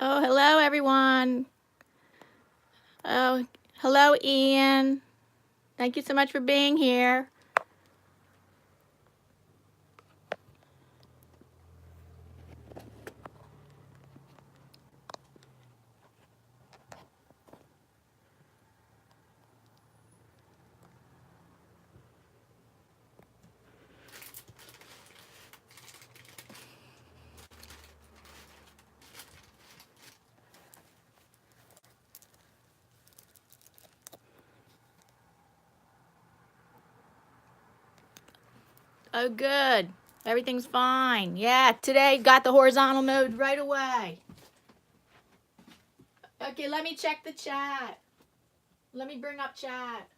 Oh, hello everyone. Oh, hello Ian. Thank you so much for being here. Oh, good. Everything's fine. Yeah, today got the horizontal mode right away. Okay, let me check the chat. Let me bring up chat.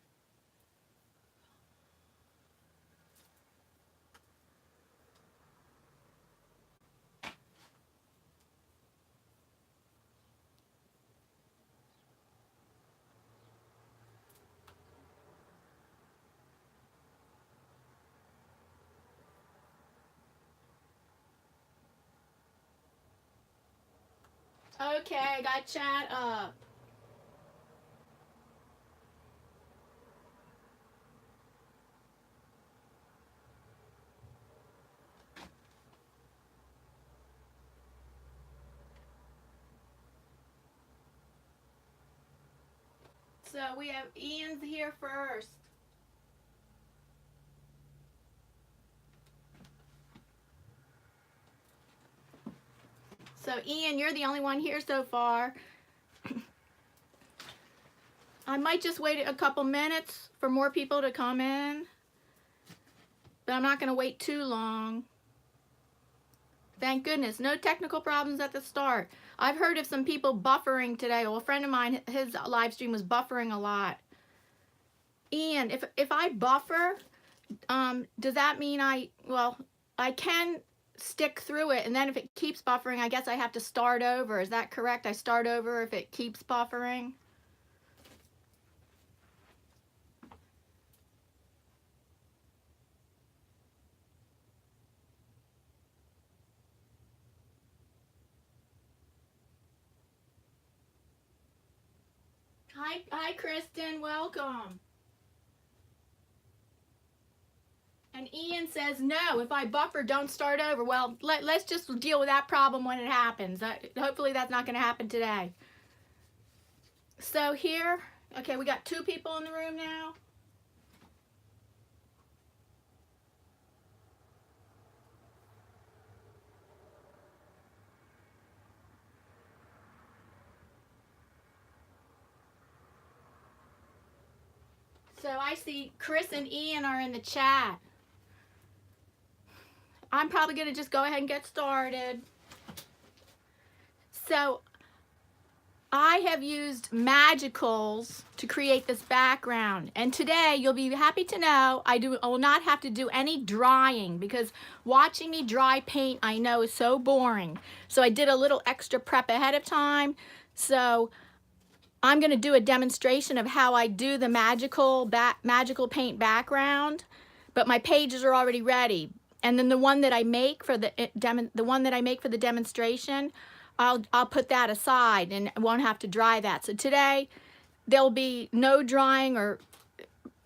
Okay, got chat up. So we have Ian's here first. So Ian, you're the only one here so far. I might just wait a couple minutes for more people to come in, but I'm not going to wait too long. Thank goodness. No technical problems at the start. I've heard of some people buffering today. Well, a friend of mine, his live stream was buffering a lot. Ian, if I buffer, does that mean I can stick through it, and then if it keeps buffering, I guess I have to start over. Is that correct? I start over if it keeps buffering? Hi, Kristen. Welcome. And Ian says, no, if I buffer, don't start over. Well, let's just deal with that problem when it happens. Hopefully that's not going to happen today. So here, okay, we got 2 people in the room now. So I see Chris and Ian are in the chat. I'm probably going to just go ahead and get started. So I have used magicals to create this background, and today you'll be happy to know I will not have to do any drying, because watching me dry paint I know is so boring. So I did a little extra prep ahead of time. So I'm going to do a demonstration of how I do the magical paint background, but my pages are already ready. And then the one that I make for the demonstration, I'll put that aside and won't have to dry that. So today there'll be no drying, or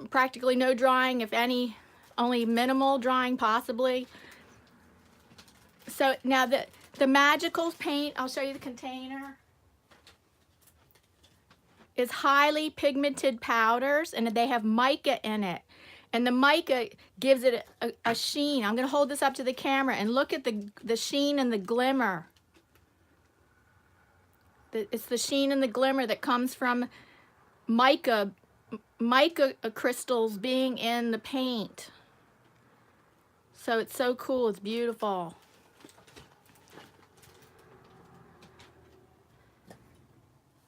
practically no drying, if any, only minimal drying possibly. So now the magical paint, I'll show you the container, is highly pigmented powders, and they have mica in it. And the mica gives it a sheen. I'm going to hold this up to the camera and look at the sheen and the glimmer. It's the sheen and the glimmer that comes from mica crystals being in the paint. So it's so cool. It's beautiful.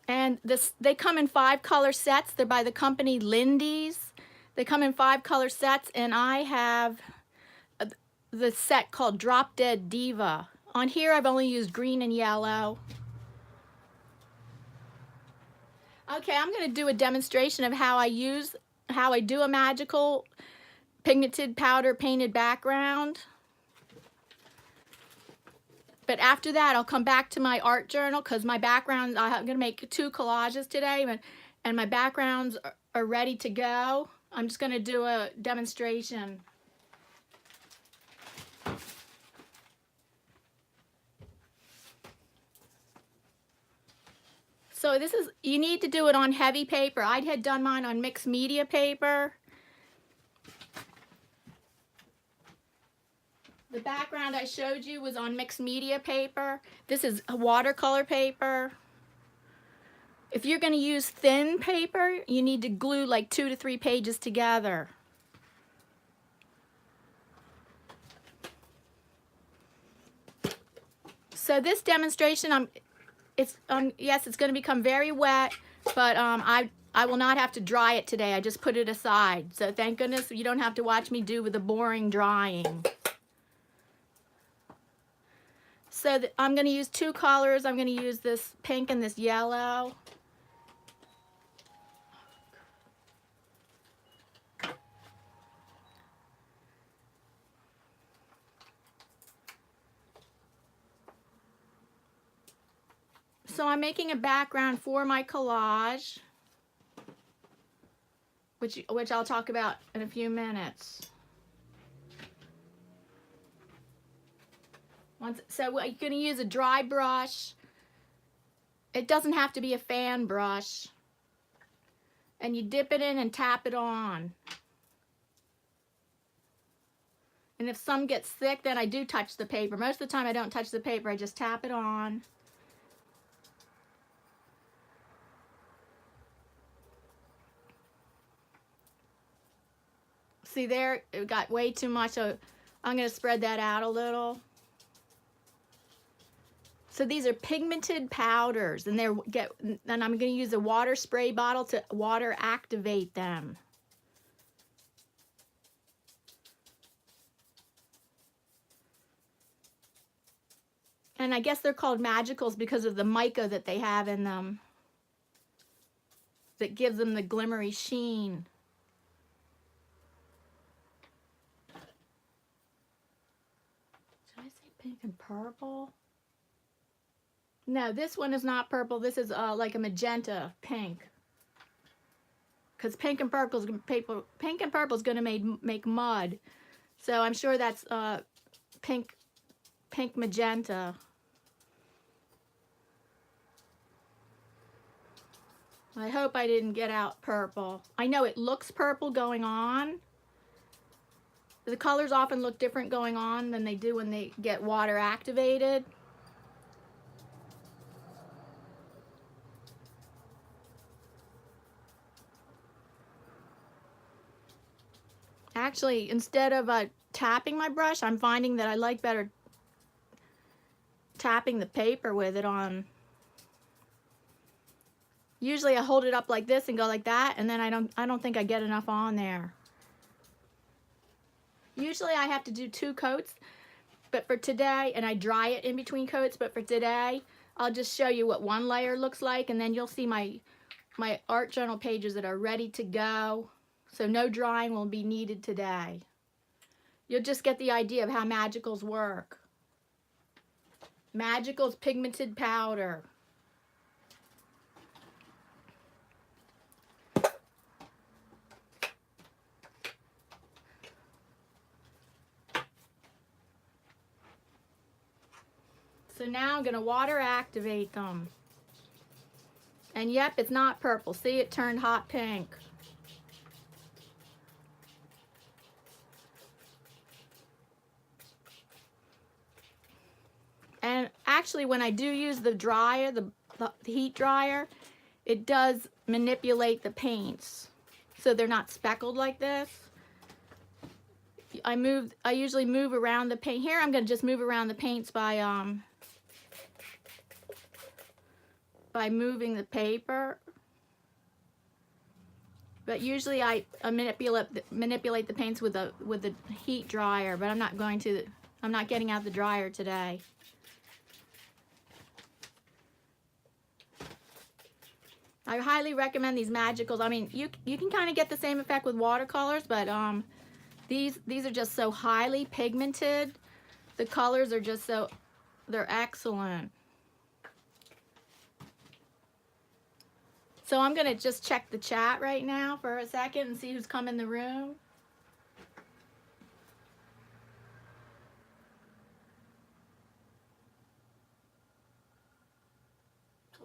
And they come in 5 color sets. They're by the company Lindy's. They come in 5 color sets, and I have the set called Drop Dead Diva. On here I've only used green and yellow. Okay, I'm going to do a demonstration of how I do a magical pigmented powder painted background. But after that, I'll come back to my art journal because my background, I'm going to make 2 collages today, and my backgrounds are ready to go. I'm just going to do a demonstration. So this is, you need to do it on heavy paper. I had done mine on mixed media paper. The background I showed you was on mixed media paper. This is a watercolor paper. If you're going to use thin paper, you need to glue like 2 to 3 pages together. So this demonstration, yes, it's going to become very wet, but I will not have to dry it today. I just put it aside. So thank goodness you don't have to watch me do with the boring drying. So I'm going to use 2 colors. I'm going to use this pink and this yellow. So I'm making a background for my collage, which I'll talk about in a few minutes. So you're going to use a dry brush. It doesn't have to be a fan brush. And you dip it in and tap it on. And if some gets thick, then I do touch the paper. Most of the time I don't touch the paper, I just tap it on. See there, it got way too much, so I'm going to spread that out a little. So these are pigmented powders, and I'm going to use a water spray bottle to water activate them. And I guess they're called magicals because of the mica that they have in them that gives them the glimmery sheen. Should I say pink and purple? No, this one is not purple. This is like a magenta pink. Because pink and purple is going to make mud. So I'm sure that's pink magenta. I hope I didn't get out purple. I know it looks purple going on. The colors often look different going on than they do when they get water activated. Actually, instead of tapping my brush, I'm finding that I like better tapping the paper with it on. Usually I hold it up like this and go like that, and then I don't think I get enough on there. Usually I have to do 2 coats, but for today, and I dry it in between coats, but for today, I'll just show you what 1 layer looks like, and then you'll see my art journal pages that are ready to go. So no drying will be needed today. You'll just get the idea of how magicals work. Magicals pigmented powder. So now I'm going to water activate them. And yep, it's not purple. See, it turned hot pink. And actually, when I do use the dryer, the heat dryer, it does manipulate the paints so they're not speckled like this. I usually move around the paint. Here I'm going to just move around the paints by moving the paper. But usually I manipulate the paints with the heat dryer, but I'm not getting out the dryer today. I highly recommend these magicals. I mean, you can kind of get the same effect with watercolors, but these are just so highly pigmented. The colors are just so They're excellent. So I'm going to just check the chat right now for a second and see who's come in the room.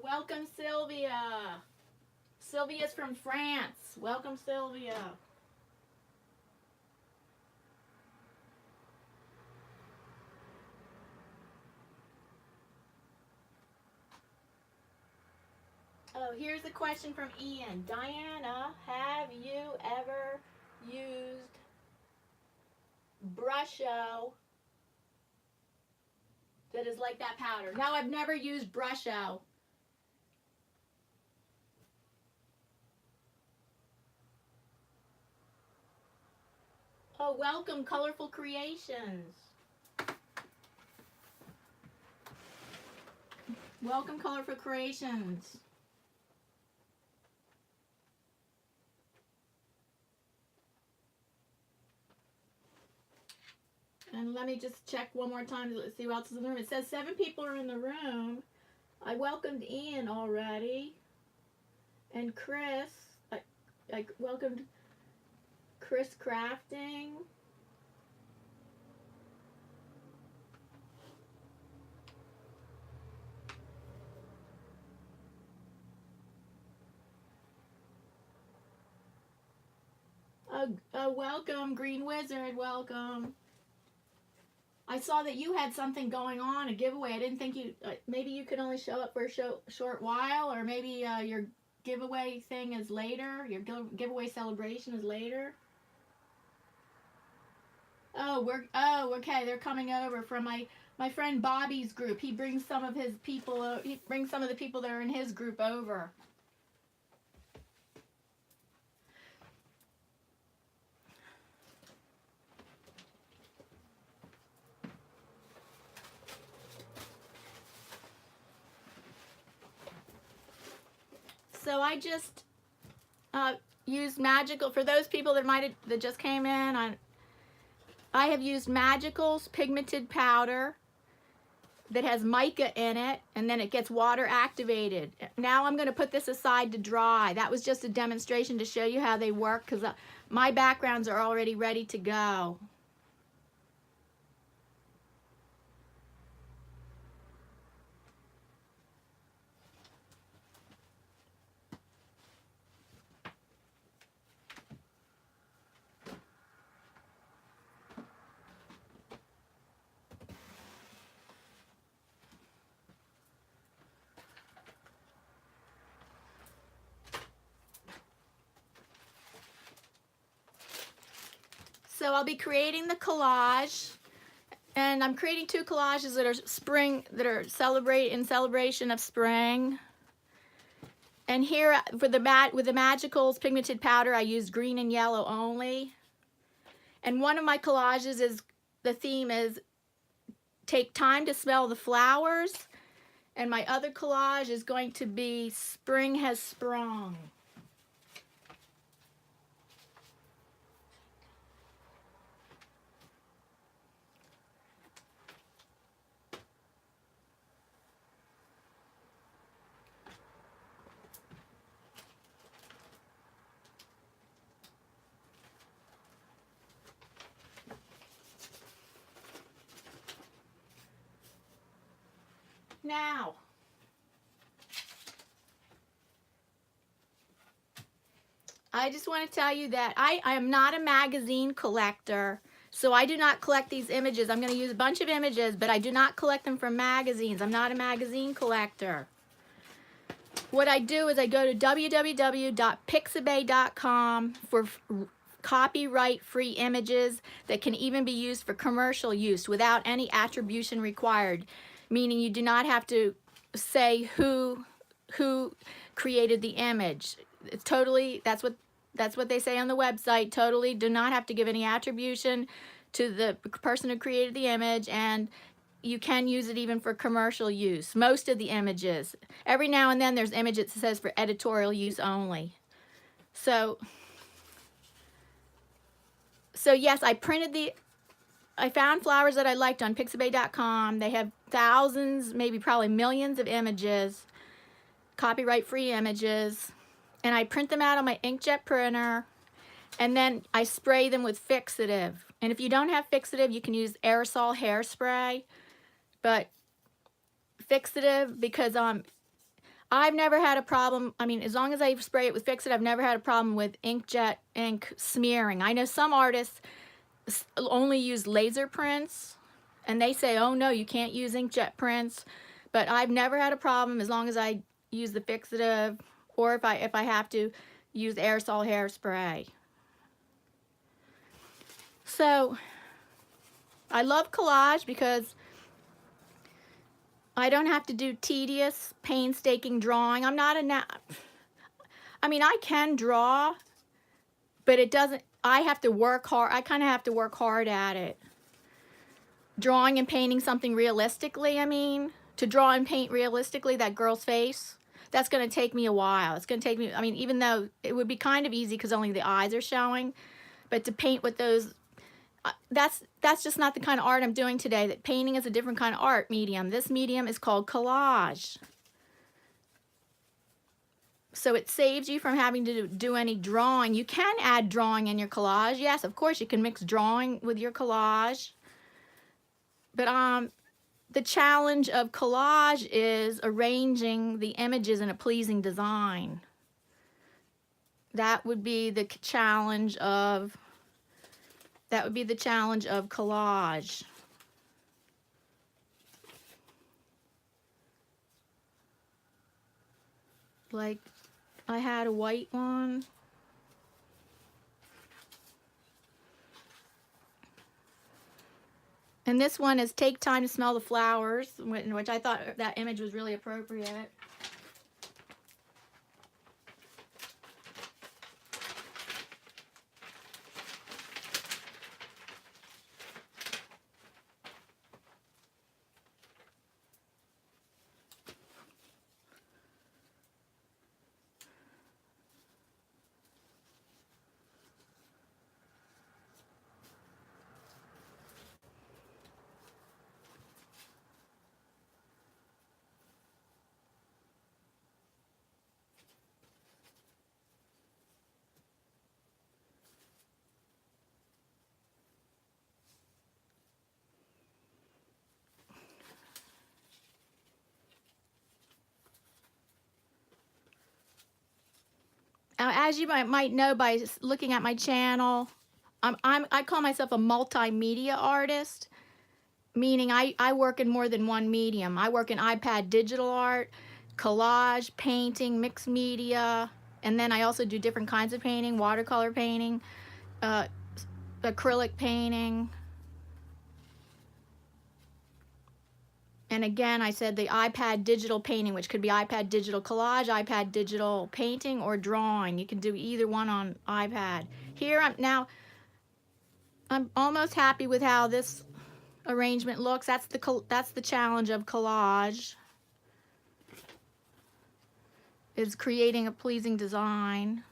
Welcome, Sylvia. Sylvia's from France. Welcome, Sylvia. Oh, here's a question from Ian. Diana, have you ever used Brusho that is like that powder? No, I've never used Brusho. Oh, welcome, Colorful Creations. Welcome, Colorful Creations. And let me just check one more time to see who else is in the room. It says 7 people are in the room. I welcomed Ian already. And Chris. I welcomed Chris Crafting. Welcome, Green Wizard. Welcome. I saw that you had something going on, a giveaway. I didn't think you, maybe you could only show up for a short while, or maybe your giveaway thing is later, your giveaway celebration is later. Oh, okay, they're coming over from my friend Bobby's group. He brings some of his people, he brings some of the people that are in his group over. So I just used Magical, for those people that just came in, I have used Magical's pigmented powder that has mica in it, and then it gets water activated. Now I'm going to put this aside to dry. That was just a demonstration to show you how they work, because my backgrounds are already ready to go. So I'll be creating the collage, and I'm creating 2 collages that are spring, that are in celebration of spring. And here for with the Magical's pigmented powder, I used green and yellow only. And one of my collages is, the theme is take time to smell the flowers. And my other collage is going to be Spring Has Sprung. Now, I just want to tell you that I am not a magazine collector, so I do not collect these images. I'm going to use a bunch of images, but I do not collect them from magazines. I'm not a magazine collector. What I do is I go to www.pixabay.com for copyright-free images that can even be used for commercial use without any attribution required, meaning you do not have to say who created the image. It's totally, that's what they say on the website. Totally do not have to give any attribution to the person who created the image, and you can use it even for commercial use. Most of the images. Every now and then there's images that says for editorial use only. So yes, I found flowers that I liked on pixabay.com. They have thousands, maybe probably millions of images, copyright-free images, and I print them out on my inkjet printer, and then I spray them with fixative. And if you don't have fixative, you can use aerosol hairspray, but fixative, because I've never had a problem. I mean, as long as I spray it with fixative, I've never had a problem with inkjet ink smearing. I know some artists only use laser prints, and they say, oh no, you can't use inkjet prints, but I've never had a problem as long as I use the fixative, or if I have to use aerosol hairspray. So I love collage because I don't have to do tedious, painstaking drawing. I'm not I mean, I can draw, but it doesn't, I have to work hard. I kind of have to work hard at it. Drawing and painting something realistically, I mean, to draw and paint realistically that girl's face, that's going to take me a while. It's going to take me, I mean, even though it would be kind of easy because only the eyes are showing, but to paint with those, that's just not the kind of art I'm doing today. That painting is a different kind of art medium. This medium is called collage. So it saves you from having to do any drawing. You can add drawing in your collage. Yes, of course, you can mix drawing with your collage. But the challenge of collage is arranging the images in a pleasing design. That would be the challenge of collage. Like, I had a white one. And this one is Take Time to Smell the Flowers, which I thought that image was really appropriate. As you might know by looking at my channel, I call myself a multimedia artist, meaning I work in more than one medium. I work in iPad digital art, collage, painting, mixed media, and then I also do different kinds of painting, watercolor painting, acrylic painting. And again, I said the iPad digital painting, which could be iPad digital collage, iPad digital painting, or drawing. You can do either one on iPad. Here, I'm almost happy with how this arrangement looks. That's the challenge of collage, is creating a pleasing design.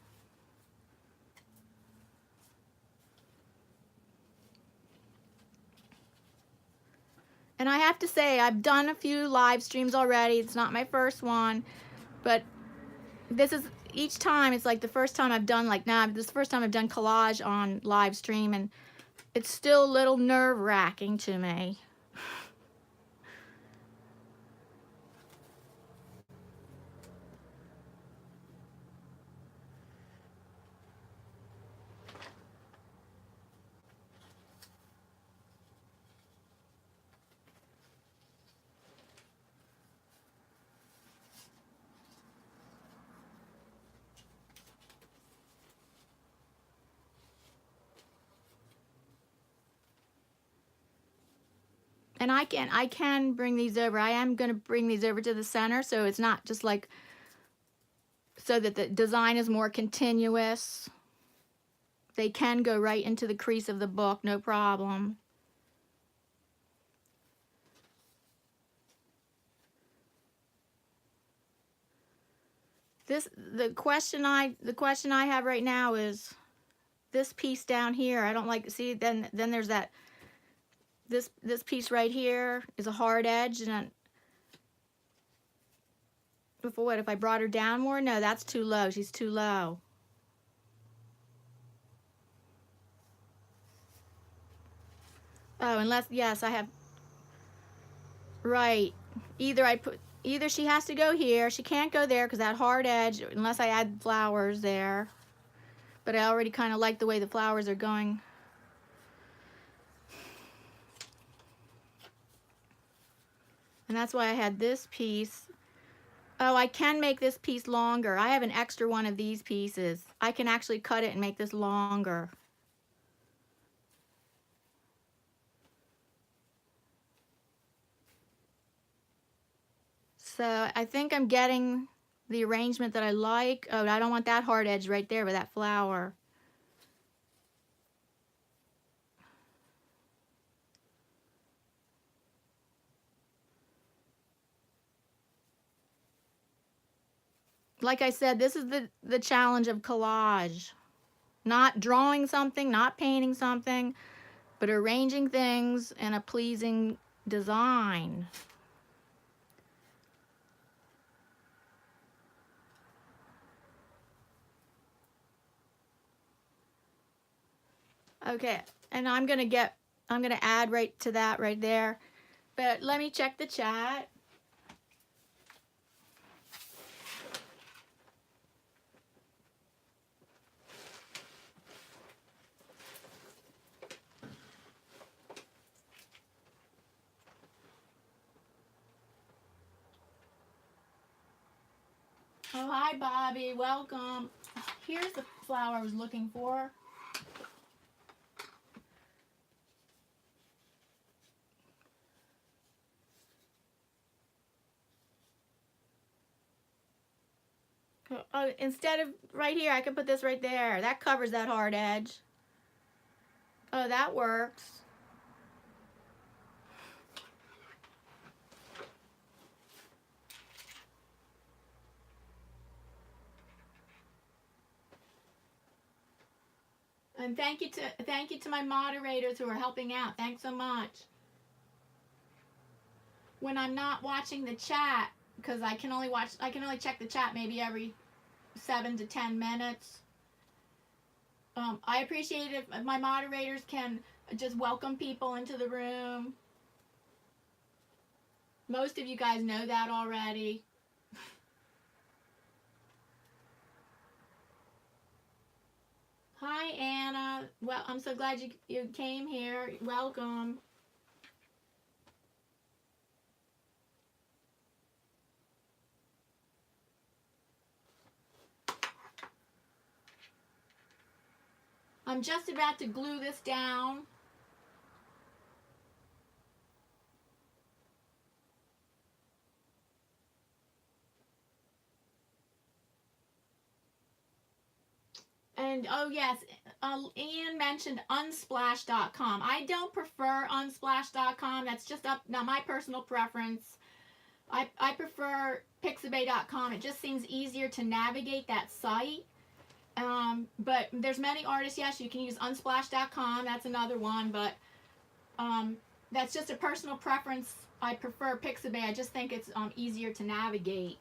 And I have to say, I've done a few live streams already. It's not my first one, but this is, each time it's like the first time I've done, like now, this is the first time I've done collage on live stream, and it's still a little nerve-wracking to me. And I can bring these over. I am going to bring these over to the center, so it's not just like, so that the design is more continuous. They can go right into the crease of the book, no problem. The question I have right now is this piece down here. I don't like, see, then there's that this piece right here is a hard edge, and for what, if I brought her down more? No, that's too low. She's too low. Oh, unless, yes, I have, right. Either she has to go here. She can't go there because that hard edge, unless I add flowers there. But I already kind of like the way the flowers are going. And that's why I had this piece. Oh, I can make this piece longer. I have an extra one of these pieces. I can actually cut it and make this longer. So I think I'm getting the arrangement that I like. Oh, I don't want that hard edge right there with that flower. Like I said, this is the challenge of collage. Not drawing something, not painting something, but arranging things in a pleasing design. Okay, and I'm gonna add right to that right there. But let me check the chat. Oh, hi, Bobby. Welcome. Here's the flower I was looking for. Oh, instead of right here, I can put this right there. That covers that hard edge. Oh, that works. And thank you to my moderators who are helping out. Thanks so much. When I'm not watching the chat, because I can only check the chat maybe every 7 to 10 minutes. I appreciate it if my moderators can just welcome people into the room. Most of you guys know that already. Hi, Anna. Well, I'm so glad you came here. Welcome. I'm just about to glue this down. And oh yes, Ian mentioned unsplash.com. I don't prefer unsplash.com. That's just now my personal preference. I prefer pixabay.com. It just seems easier to navigate that site. But there's many artists. Yes, you can use unsplash.com. That's another one. But that's just a personal preference. I prefer Pixabay. I just think it's easier to navigate.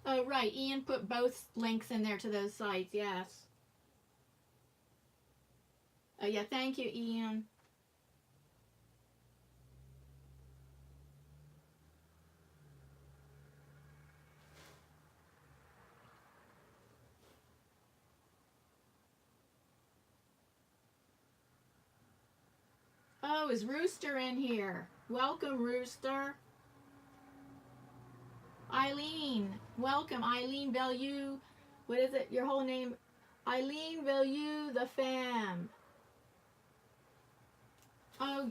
Oh, right. Ian put both links in there to those sites. Yes. Oh, yeah. Thank you, Ian. Oh, is Rooster in here? Welcome, Rooster. Eileen. Welcome, Eileen Bellew. What is it? Your whole name? Eileen Bellew, the fam. Oh,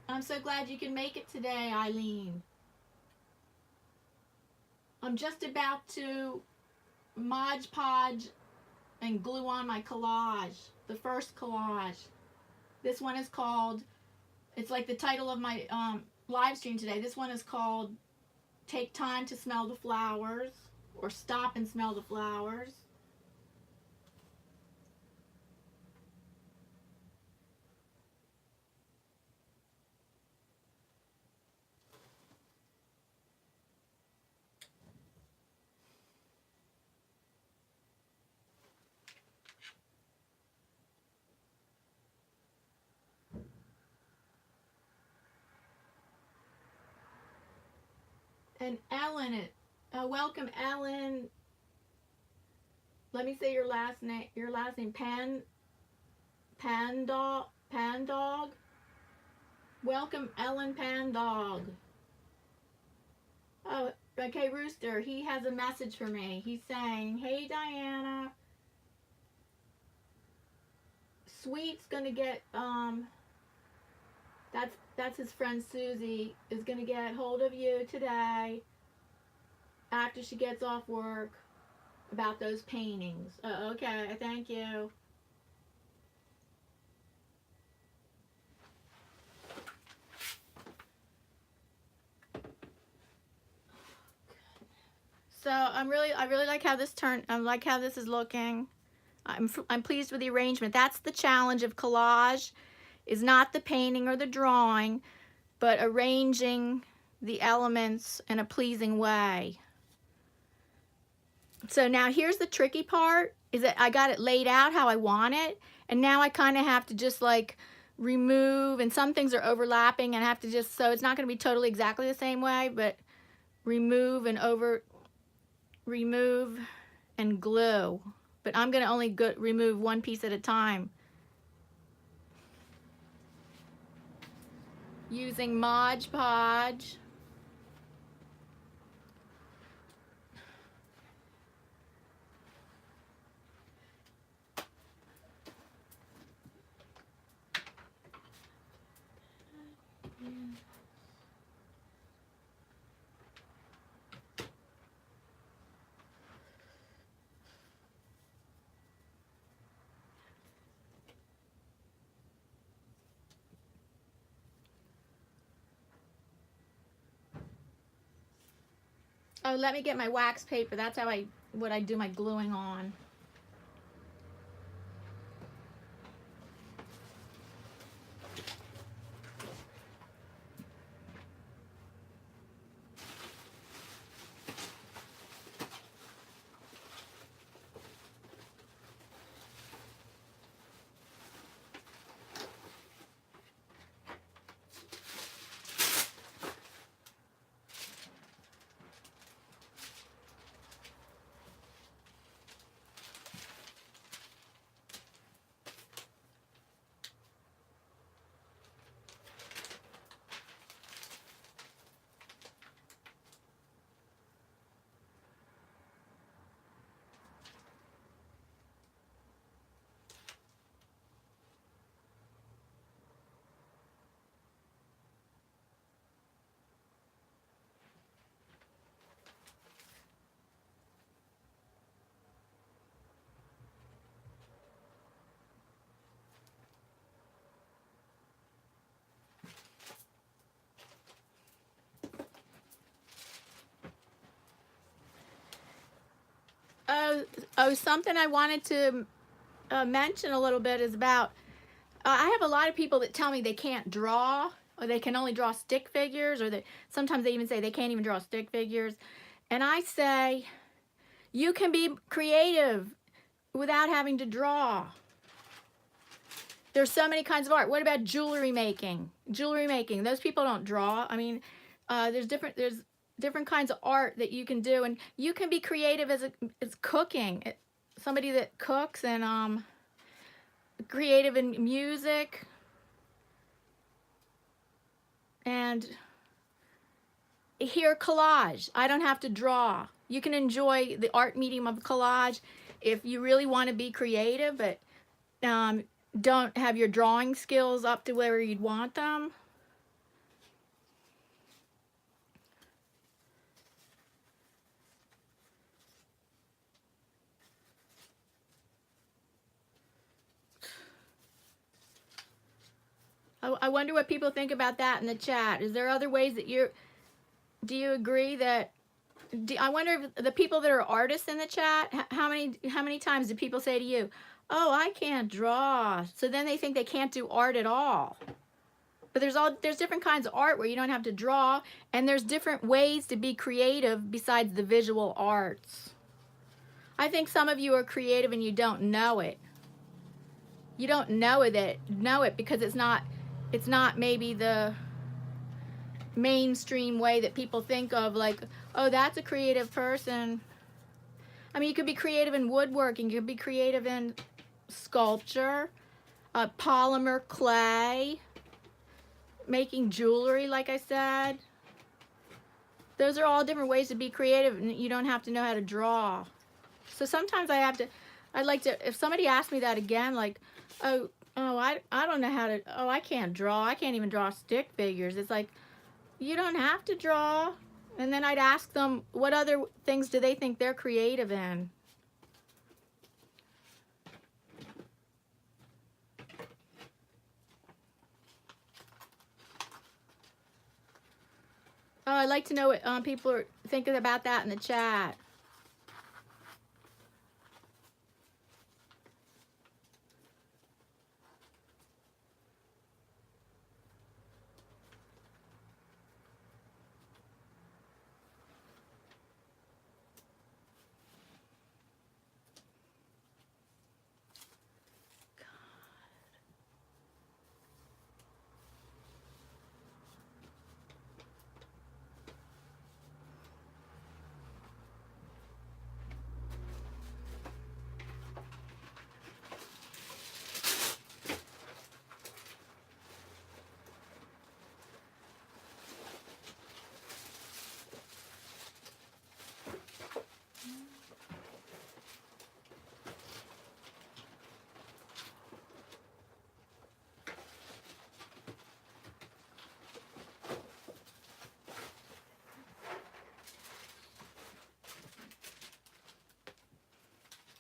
I'm so glad you can make it today, Eileen. I'm just about to Mod Podge and glue on my collage, the first collage. This one is called, it's like the title of my live stream today. This one is called Take Time to Smell the Flowers, or Stop and Smell the Flowers. And Ellen, welcome Ellen. Let me say your last name. Your last name, Pandog. Welcome Ellen Pandog. Oh, okay, Rooster. He has a message for me. He's saying, "Hey Diana, Sweet's gonna get That's his friend Susie is gonna get hold of you today after she gets off work about those paintings." Okay, thank you. So I really like how this turned. I like how this is looking. I'm pleased with the arrangement. That's the challenge of collage, is not the painting or the drawing, but arranging the elements in a pleasing way. So now here's the tricky part, is that I got it laid out how I want it, and now I kind of have to just like remove, and some things are overlapping, and I have to just, so it's not going to be totally exactly the same way, but remove and glue. But I'm going to only remove one piece at a time using Mod Podge. Oh, let me get my wax paper. That's how what I do my gluing on. Oh, something I wanted to mention a little bit is about, I have a lot of people that tell me they can't draw, or they can only draw stick figures, or sometimes they even say they can't even draw stick figures. And I say, you can be creative without having to draw. There's so many kinds of art. What about jewelry making? Jewelry making, those people don't draw. I mean, there's different kinds of art that you can do, and you can be creative as cooking. Somebody that cooks, and creative in music, and here collage. I don't have to draw. You can enjoy the art medium of collage if you really want to be creative, but don't have your drawing skills up to where you'd want them. I wonder what people think about that in the chat. Is there other ways that do you agree that, I wonder if the people that are artists in the chat, how many times do people say to you, "Oh, I can't draw," so then they think they can't do art at all? But there's different kinds of art where you don't have to draw, and there's different ways to be creative besides the visual arts. I think some of you are creative and you don't know it. You don't know it because it's not maybe mainstream way that people think of, like, oh, that's a creative person. I mean, you could be creative in woodworking, you could be creative in sculpture, polymer clay, making jewelry, like I said. Those are all different ways to be creative, and you don't have to know how to draw. So sometimes I'd like to, if somebody asked me that again, like, I don't know how to, I can't draw. I can't even draw stick figures. It's like, you don't have to draw. And then I'd ask them, what other things do they think they're creative in? Oh, I'd like to know what people are thinking about that in the chat.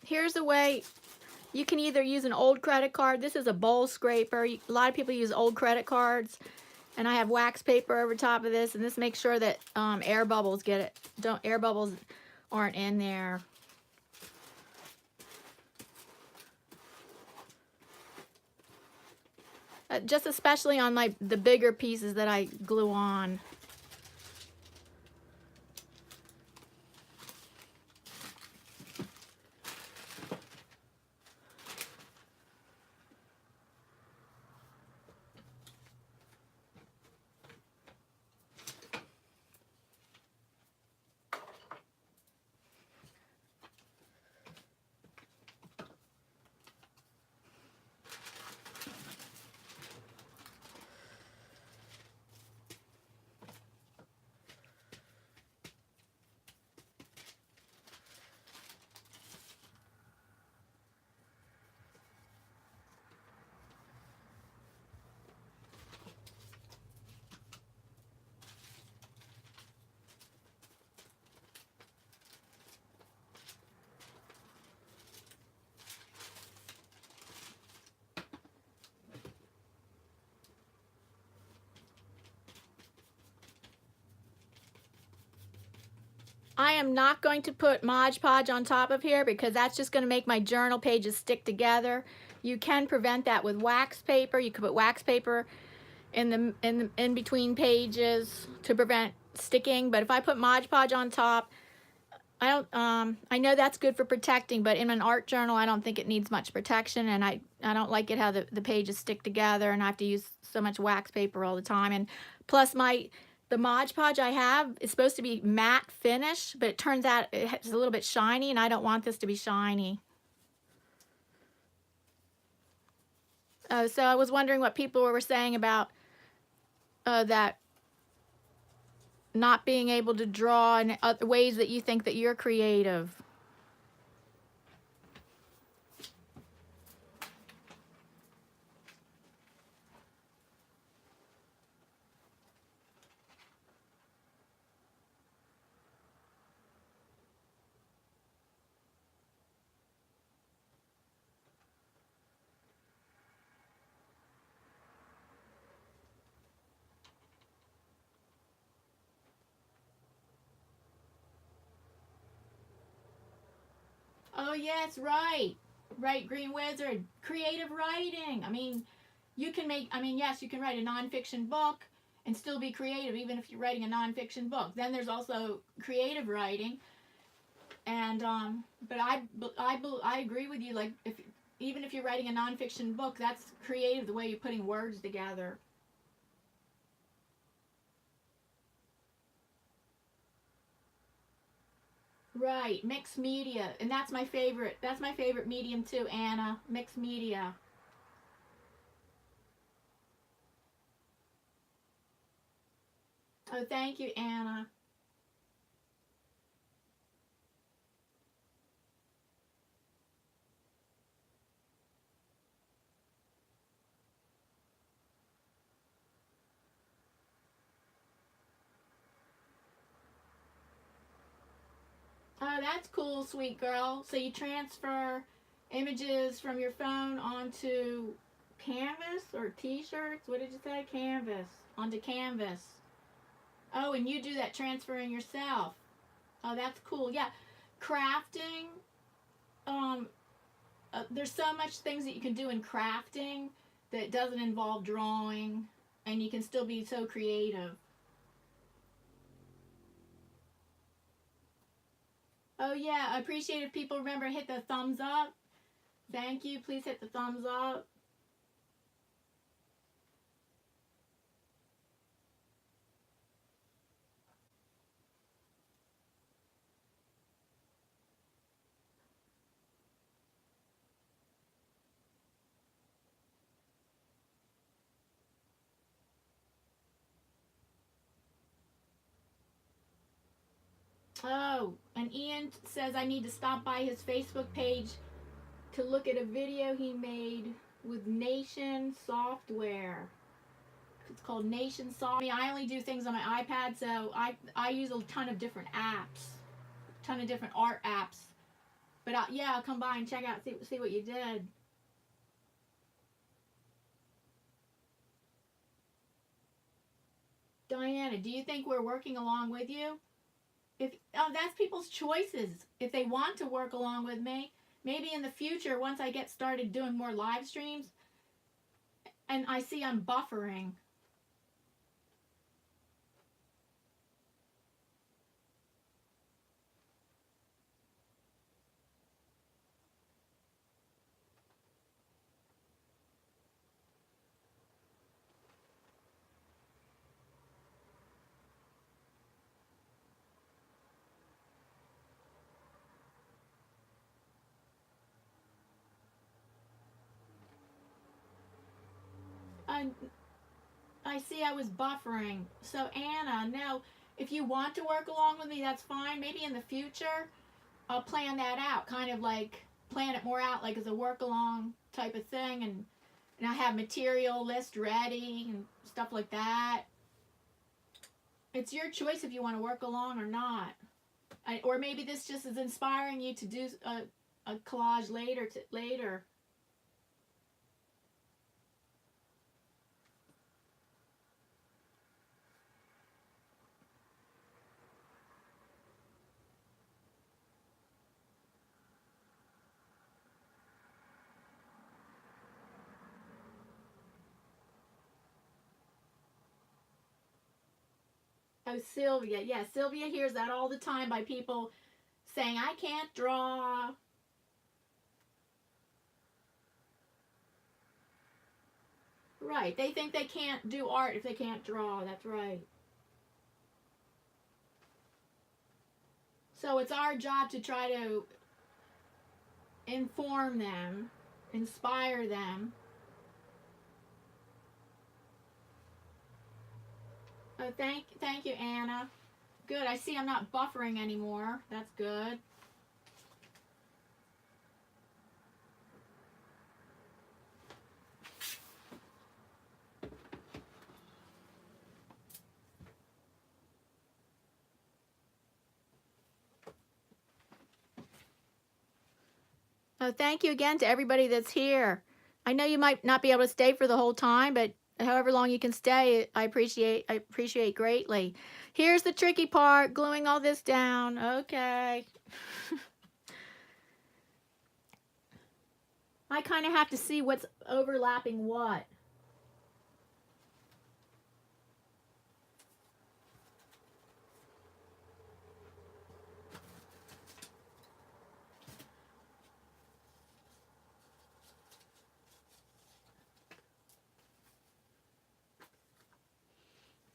Here's a way you can either use an old credit card. This is a bowl scraper. A lot of people use old credit cards, and I have wax paper over top of this, and this makes sure that air bubbles aren't in there. Just especially on the bigger pieces that I glue on. I am not going to put Mod Podge on top of here because that's just going to make my journal pages stick together. You can prevent that with wax paper. You could put wax paper in between pages to prevent sticking. But if I put Mod Podge on top, I know that's good for protecting, but in an art journal, I don't think it needs much protection, and I don't like it how the pages stick together, and I have to use so much wax paper all the time. And plus the Mod Podge I have is supposed to be matte finish, but it turns out it's a little bit shiny, and I don't want this to be shiny. So I was wondering what people were saying about that not being able to draw and other ways that you think that you're creative. Oh, yes, right. Right, Green Wizard. Creative writing. I mean, yes, you can write a nonfiction book and still be creative, even if you're writing a nonfiction book. Then there's also creative writing. And, but I agree with you. Like, even if you're writing a nonfiction book, that's creative, the way you're putting words together. Right, mixed media, and that's my favorite. That's my favorite medium too, Anna. Mixed media. Oh, thank you, Anna. Oh, that's cool, sweet girl. So you transfer images from your phone onto canvas or t-shirts? What did you say? Canvas. Onto canvas. Oh, and you do that transferring yourself. Oh, that's cool. Yeah. Crafting. Um, there's so much things that you can do in crafting that doesn't involve drawing, and you can still be so creative. Oh yeah, I appreciate if people remember to hit the thumbs up. Thank you. Please hit the thumbs up. Oh, and Ian says I need to stop by his Facebook page to look at a video he made with Nation Software. It's called Nation Software. I only do things on my iPad, so I use a ton of different apps, a ton of different art apps. But yeah, I'll come by and check out, see what you did. Diana, do you think we're working along with you? If that's people's choices. If they want to work along with me, maybe in the future, once I get started doing more live streams, and I see I'm buffering. I, I see I was buffering. So Anna, no, if you want to work along with me, that's fine. Maybe in the future, I'll plan that out, kind of like plan it more out, like as a work along type of thing, and I have material list ready and stuff like that. It's your choice if you want to work along or not. Or maybe this just is inspiring you to do a collage later. Oh, Sylvia. Yeah, Sylvia hears that all the time by people saying, I can't draw. Right. They think they can't do art if they can't draw. That's right. So it's our job to try to inform them, inspire them. Oh, thank you, Anna. Good. I see I'm not buffering anymore. That's good. Oh, thank you again to everybody that's here. I know you might not be able to stay for the whole time, but however long you can stay, I appreciate greatly. Here's the tricky part, gluing all this down. Okay. I kind of have to see what's overlapping what.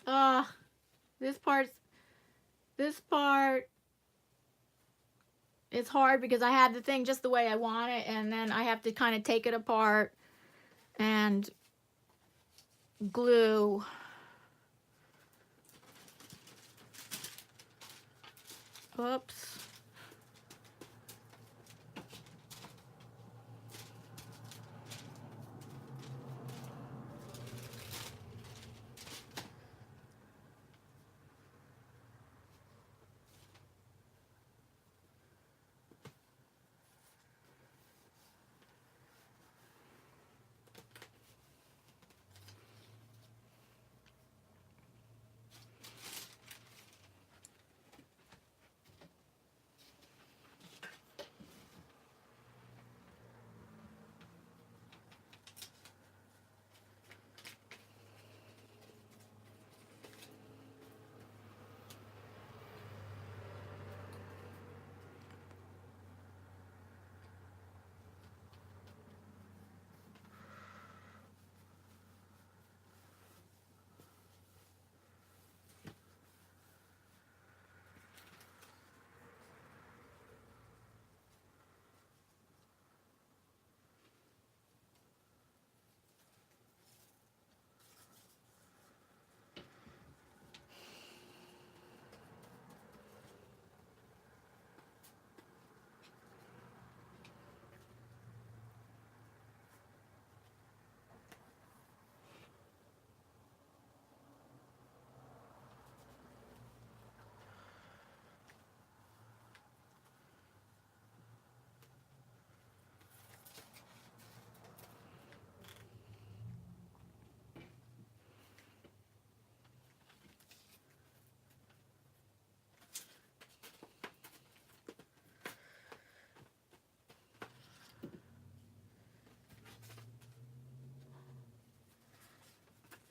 Ah, this part it's hard because I have the thing just the way I want it, and then I have to kind of take it apart and glue. Oops.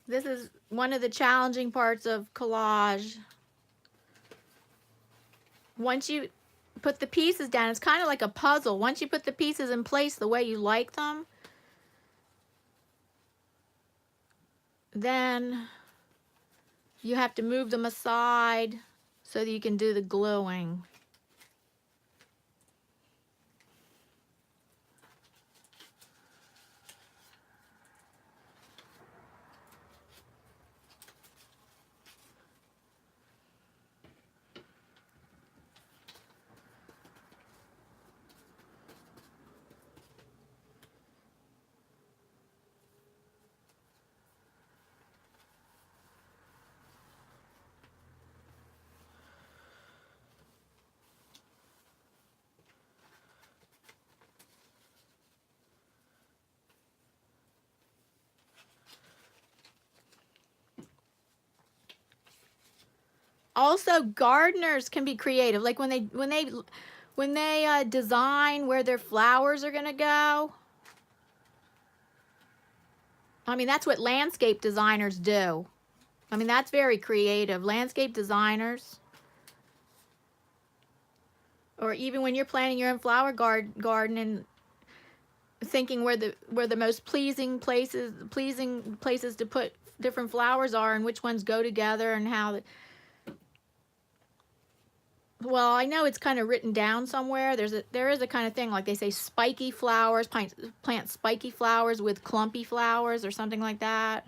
This is one of the challenging parts of collage. Once you put the pieces down, it's kind of like a puzzle. Once you put the pieces in place the way you like them, then you have to move them aside so that you can do the gluing. Also, gardeners can be creative. Like when they design where their flowers are gonna go. I mean, that's what landscape designers do. I mean, that's very creative. Landscape designers, or even when you're planting your own flower garden and thinking where the most pleasing places to put different flowers are and which ones go together and how. Well, I know it's kind of written down somewhere. There is a kind of thing like they say spiky flowers, plant spiky flowers with clumpy flowers or something like that.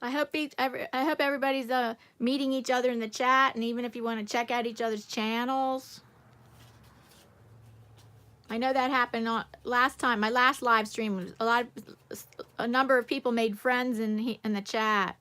I hope everybody's meeting each other in the chat, and even if you want to check out each other's channels. I know that happened last time. My last live stream was a number of people made friends in the chat.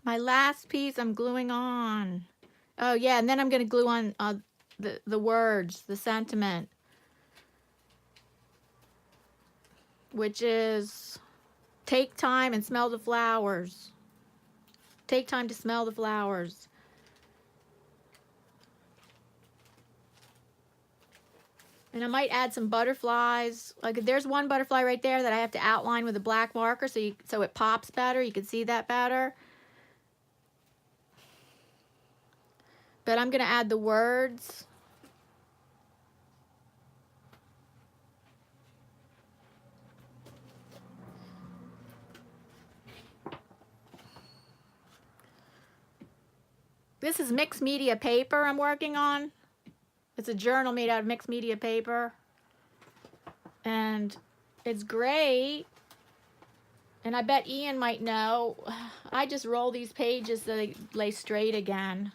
My last piece I'm gluing on. Oh yeah, and then I'm going to glue on the words, the sentiment, which is take time and smell the flowers. Take time to smell the flowers. And I might add some butterflies. Like there's one butterfly right there that I have to outline with a black marker so it pops better. You can see that better. But I'm going to add the words. This is mixed media paper I'm working on. It's a journal made out of mixed media paper. And it's great. And I bet Ian might know. I just roll these pages so they lay straight again.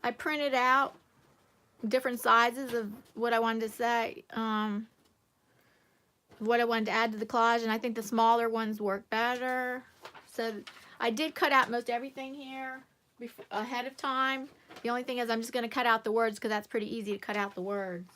I printed out different sizes of what I wanted to say, what I wanted to add to the collage, and I think the smaller ones work better. So I did cut out most everything here ahead of time. The only thing is I'm just going to cut out the words because that's pretty easy to cut out the words.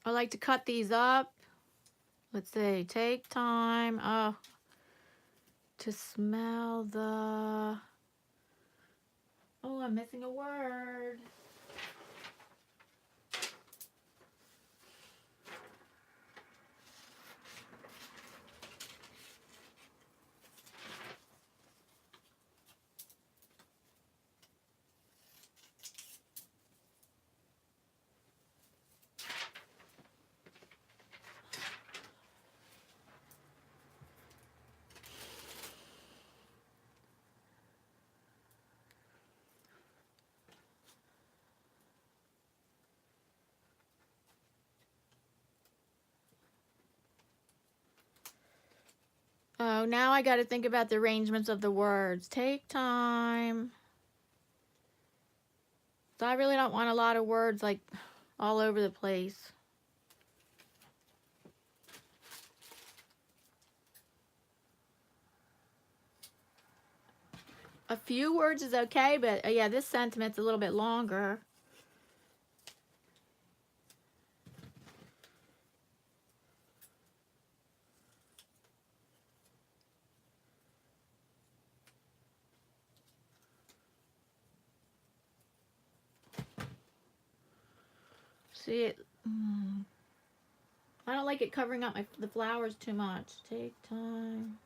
I like to cut these up. Let's see, take time to smell the... Oh, I'm missing a word. Oh, now I got to think about the arrangements of the words. Take time. So I really don't want a lot of words like all over the place. A few words is okay, but yeah, this sentiment's a little bit longer. See it? I don't like it covering up the flowers too much. Take time.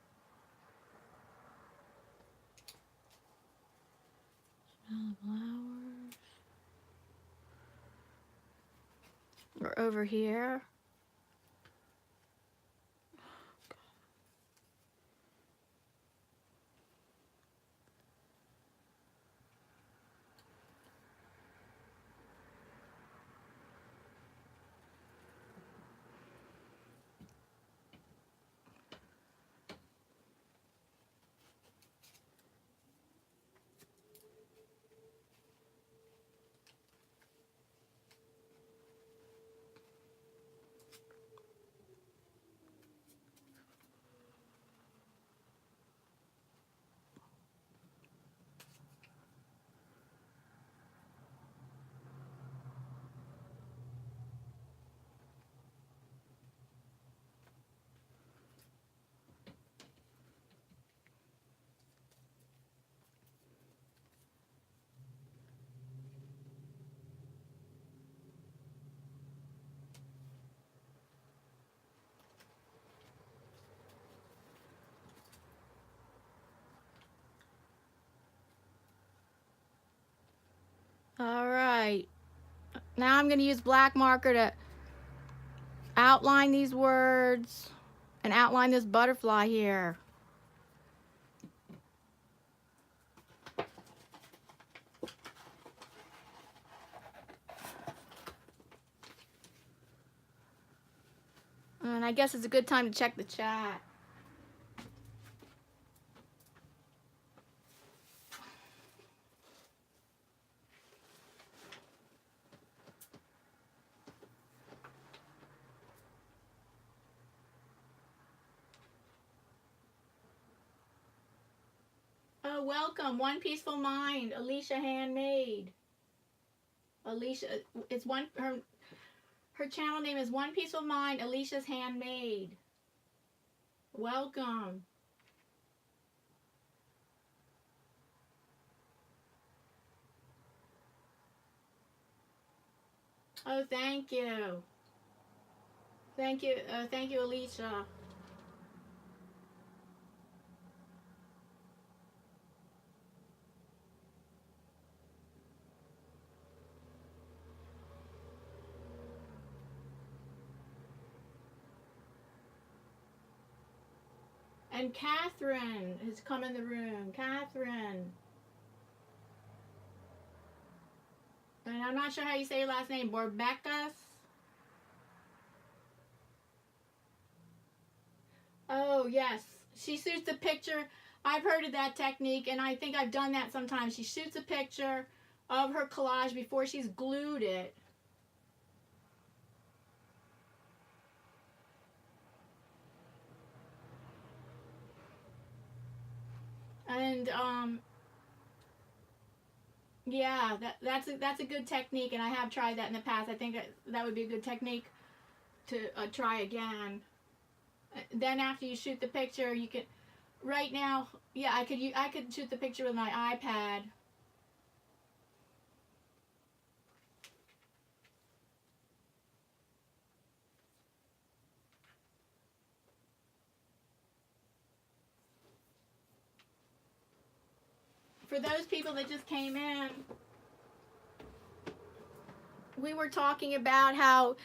Smell the flowers. Or over here. All right. Now I'm going to use black marker to outline these words and outline this butterfly here. And I guess it's a good time to check the chat. Oh, welcome. One Peaceful Mind, Alicia Handmade. Alicia, it's her channel name is One Peaceful Mind, Alicia's Handmade. Welcome. Oh, thank you. Thank you, Alicia. And Catherine has come in the room. Catherine. And I'm not sure how you say your last name. Borbecas? Oh, yes. She shoots a picture. I've heard of that technique, and I think I've done that sometimes. She shoots a picture of her collage before she's glued it. And yeah, that's a good technique, and I have tried that in the past. I think that would be a good technique to try again. Then after you shoot the picture, you can. Right now, yeah, I could shoot the picture with my iPad. For those people that just came in, we were talking about how,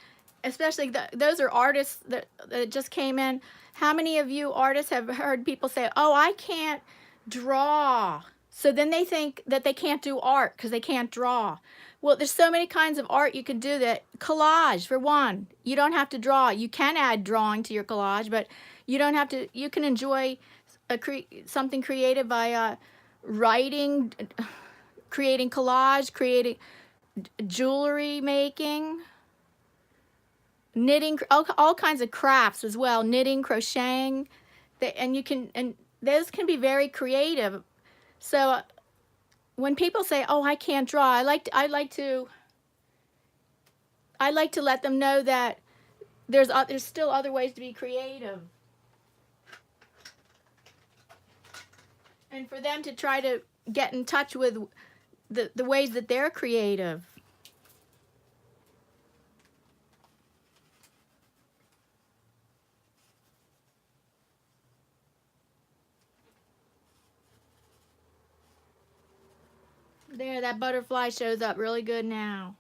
especially those are artists that just came in. How many of you artists have heard people say, oh, I can't draw? So then they think that they can't do art because they can't draw. Well, there's so many kinds of art you can do. That collage, for one, you don't have to draw. You can add drawing to your collage, but you don't have to. You can enjoy something creative by writing, creating collage, creating jewelry making, knitting, all kinds of crafts as well, knitting, crocheting, and those can be very creative. So when people say, "Oh, I can't draw," I like to let them know that there's still other ways to be creative, and for them to try to get in touch with the ways that they're creative. There, that butterfly shows up really good now.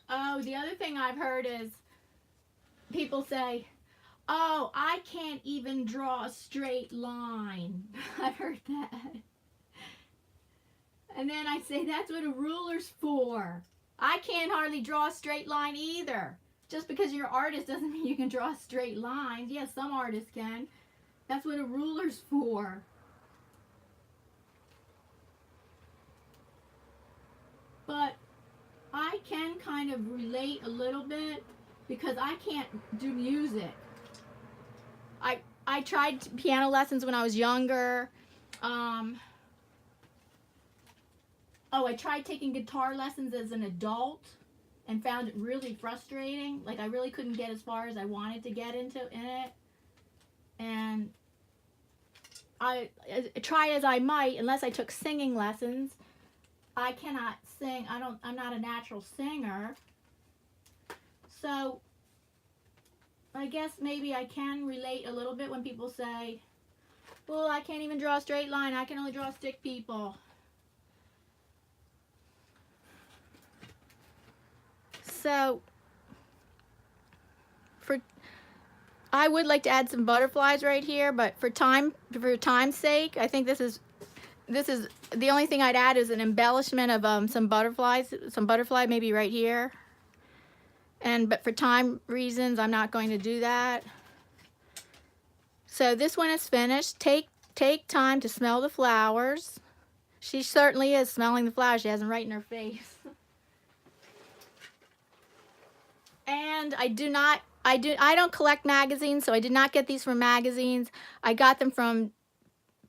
Oh, the other thing I've heard is people say, oh, I can't even draw a straight line. I've heard that. And then I say, that's what a ruler's for. I can't hardly draw a straight line either. Just because you're an artist doesn't mean you can draw straight lines. Yes, some artists can. That's what a ruler's for. But I can kind of relate a little bit because I can't do music. I tried piano lessons when I was younger. I tried taking guitar lessons as an adult and found it really frustrating. Like I really couldn't get as far as I wanted to get in it. And try as I might, unless I took singing lessons, I cannot sing. I'm not a natural singer. So I guess maybe I can relate a little bit when people say, well, I can't even draw a straight line. I can only draw stick people. So I would like to add some butterflies right here, but for time's sake, I think this is the only thing I'd add is an embellishment of some butterfly maybe right here. But for time reasons, I'm not going to do that. So this one is finished. Take time to smell the flowers. She certainly is smelling the flowers. She has them right in her face. And I don't collect magazines, so I did not get these from magazines. I got them from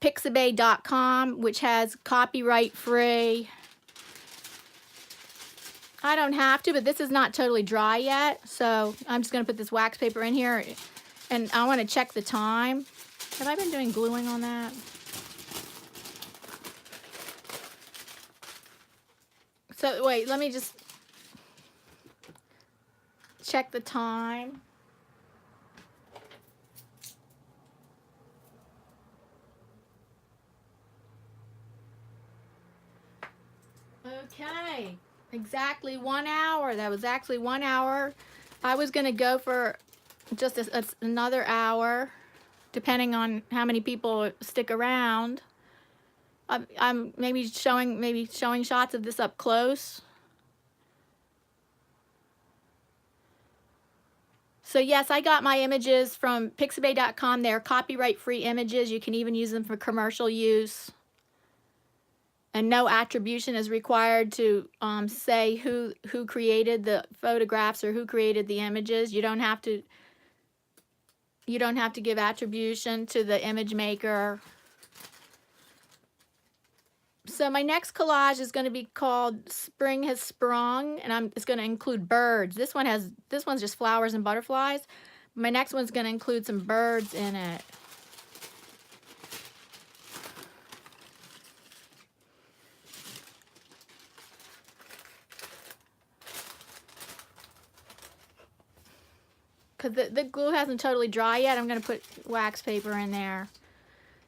pixabay.com, which has copyright free. I don't have to, but this is not totally dry yet, so I'm just going to put this wax paper in here, and I want to check the time. Have I been doing gluing on that? So wait, let me just check the time. Okay, exactly 1 hour. That was actually 1 hour. I was going to go for just another hour, depending on how many people stick around. I'm maybe showing shots of this up close. So yes, I got my images from pixabay.com. They're copyright-free images. You can even use them for commercial use. And no attribution is required to say who created the photographs or who created the images. You don't have to give attribution to the image maker. So my next collage is going to be called Spring Has Sprung, and it's going to include birds. This one's just flowers and butterflies. My next one's going to include some birds in it. Because the glue hasn't totally dry yet, I'm going to put wax paper in there.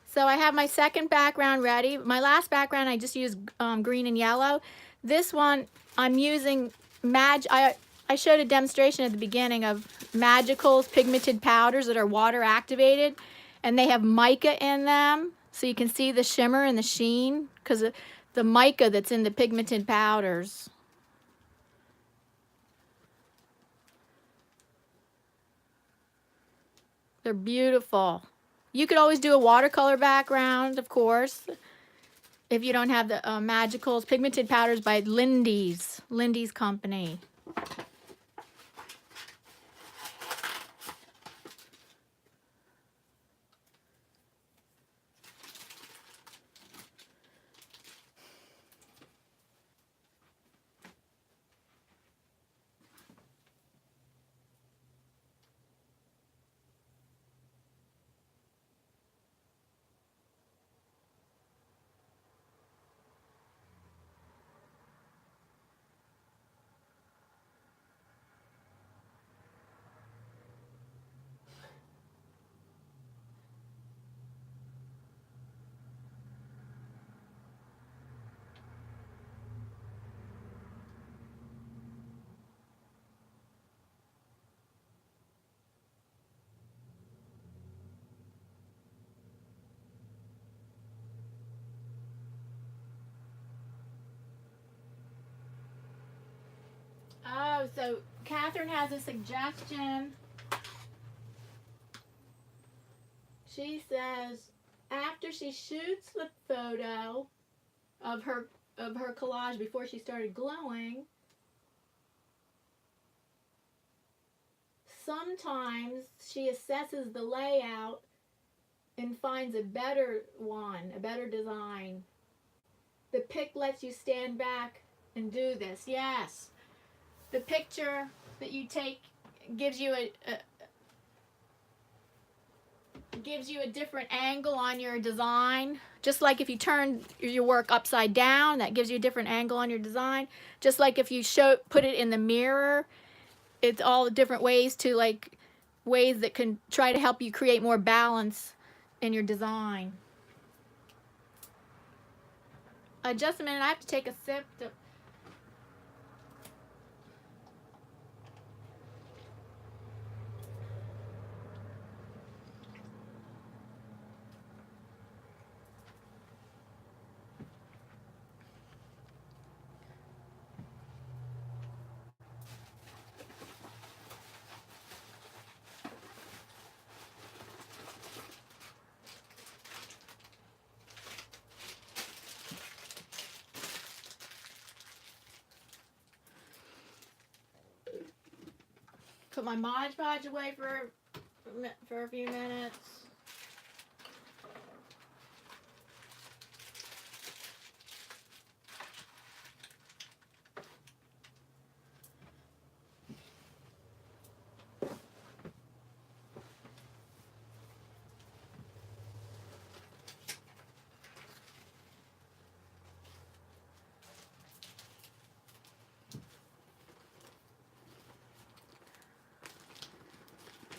So I have my second background ready. My last background, I just used green and yellow. This one, I'm using I showed a demonstration at the beginning of Magical's pigmented powders that are water activated, and they have mica in them, so you can see the shimmer and the sheen because of the mica that's in the pigmented powders. They're beautiful. You could always do a watercolor background, of course, if you don't have the Magical's pigmented powders by Lindy's company. Oh, so Catherine has a suggestion. She says after she shoots the photo of her collage before she started glowing, sometimes she assesses the layout and finds a better one, a better design. The pic lets you stand back and do this. Yes. The picture that you take gives you It gives you a different angle on your design. Just like if you turn your work upside down, that gives you a different angle on your design. Just like if you put it in the mirror, it's all different ways to ways that can try to help you create more balance in your design. Just a minute, I have to take a sip. Put my Mod Podge away for a few minutes.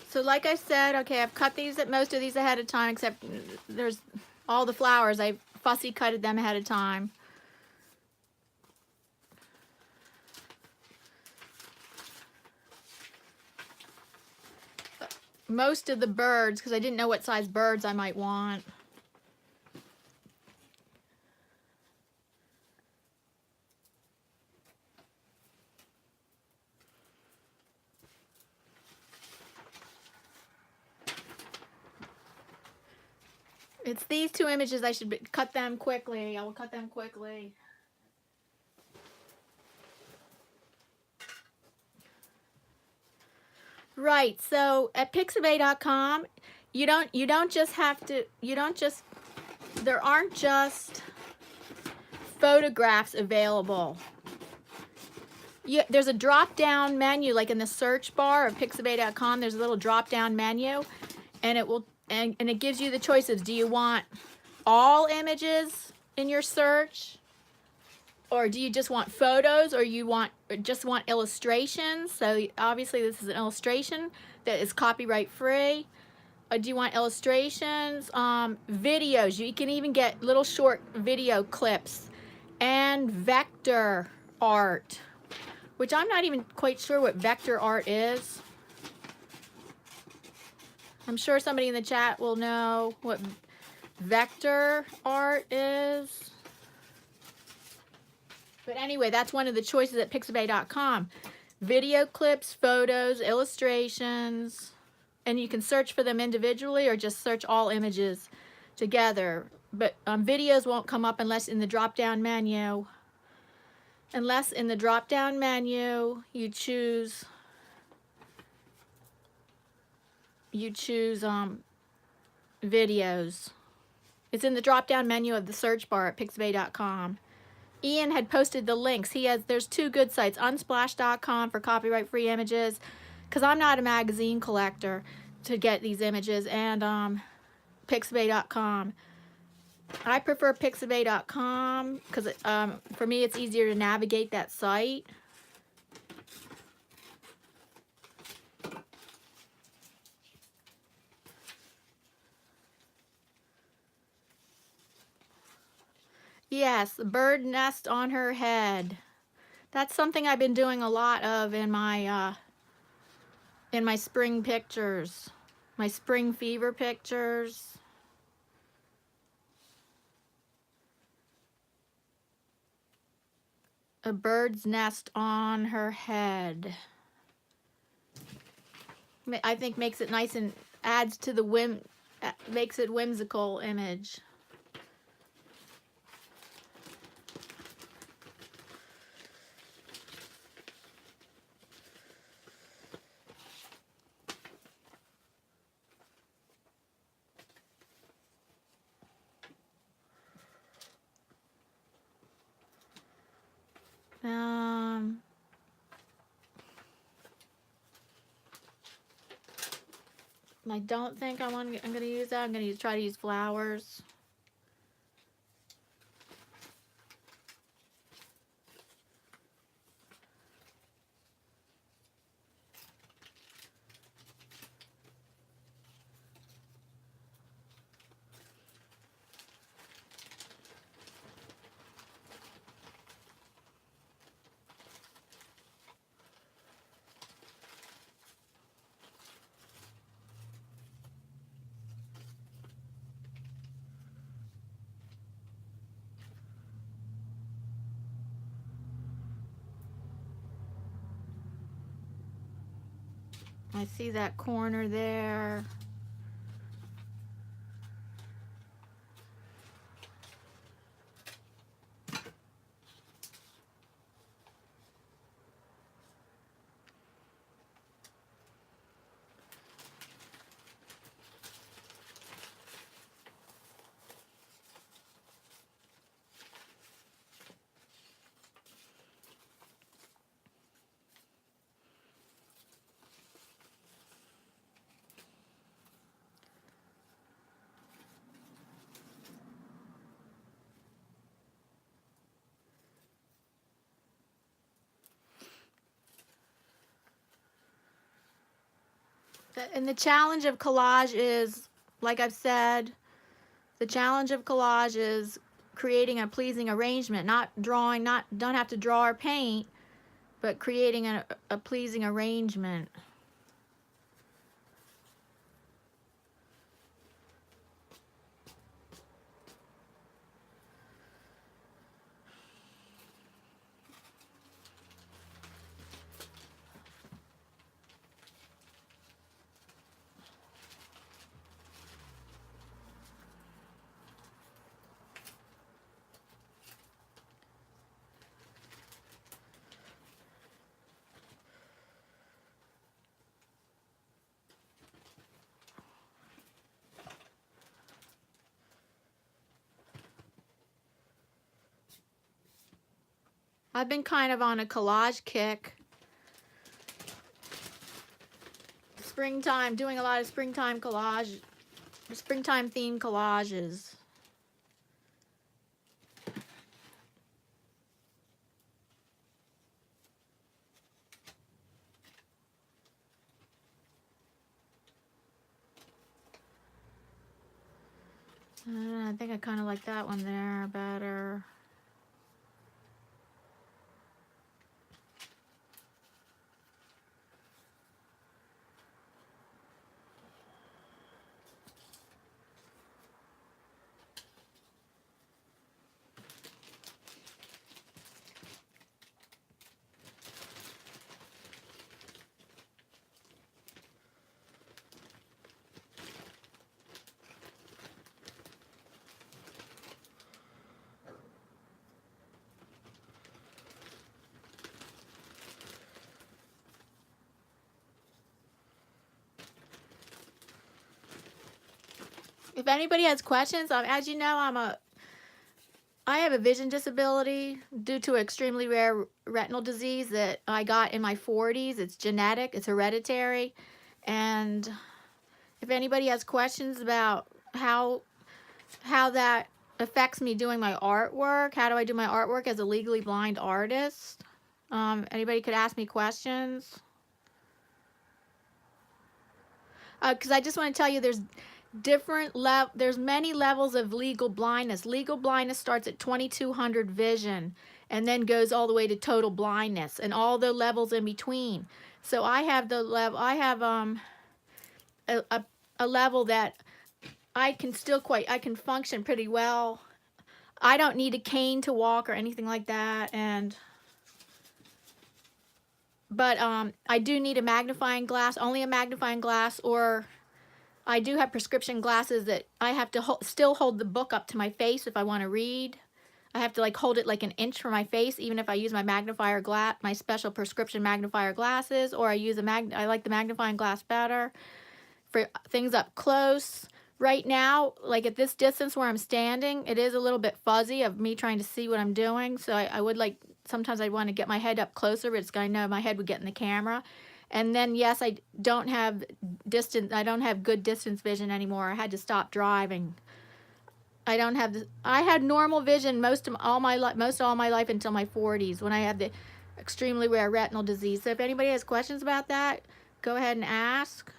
So like I said, okay, I've cut most of these ahead of time, except there's all the flowers. I fussy cutted them ahead of time. Most of the birds, because I didn't know what size birds I might want. It's these two images. I should cut them quickly. I will cut them quickly. Right. So at pixabay.com, there aren't just photographs available. There's a drop-down menu, like in the search bar of pixabay.com. There's a little drop-down menu, and it gives you the choices. Do you want all images in your search, or do you just want photos, or just want illustrations? So obviously this is an illustration that is copyright free. Do you want illustrations? Videos. You can even get little short video clips, and vector art, which I'm not even quite sure what vector art is. I'm sure somebody in the chat will know what vector art is. But anyway, that's one of the choices at pixabay.com. Video clips, photos, illustrations, and you can search for them individually or just search all images together. But videos won't come up unless in the drop-down menu. Unless in the drop-down menu you choose videos. It's in the drop-down menu of the search bar at pixabay.com. Ian had posted the links. There's two good sites, unsplash.com for copyright-free images, because I'm not a magazine collector to get these images, and pixabay.com. I prefer pixabay.com because for me it's easier to navigate that site. Yes, bird nest on her head. That's something I've been doing a lot of in my spring pictures, my spring fever pictures. A bird's nest on her head. I think makes it nice and adds to the makes it whimsical image. I don't think I'm going to use that. I'm going to try to use flowers. I see that corner there. And the challenge of collage is, like I've said, the challenge of collage is creating a pleasing arrangement, not drawing, don't have to draw or paint, but creating a pleasing arrangement. I've been kind of on a collage kick. Springtime, doing a lot of springtime collage, springtime themed collages. I think I kind of like that one there better. If anybody has questions, as you know, I have a vision disability due to extremely rare retinal disease that I got in my 40s. It's genetic, it's hereditary. And if anybody has questions about how that affects me doing my artwork, how do I do my artwork as a legally blind artist, anybody could ask me questions. Because I just want to tell you there's many levels of legal blindness. Legal blindness starts at 2200 vision and then goes all the way to total blindness and all the levels in between. So I have a level that I can function pretty well. I don't need a cane to walk or anything like that, but I do need a magnifying glass, only a magnifying glass, or I do have prescription glasses that I have to still hold the book up to my face if I want to read. I have to hold it like an inch from my face, even if I use my magnifier glass, my special prescription magnifier glasses, or I like the magnifying glass better for things up close. Right now, like at this distance where I'm standing, it is a little bit fuzzy of me trying to see what I'm doing. So I would sometimes I want to get my head up closer, but I know my head would get in the camera. And then, yes, I don't have good distance vision anymore. I had to stop driving. I had normal vision most all my life until my 40s when I had the extremely rare retinal disease. So if anybody has questions about that, go ahead and ask.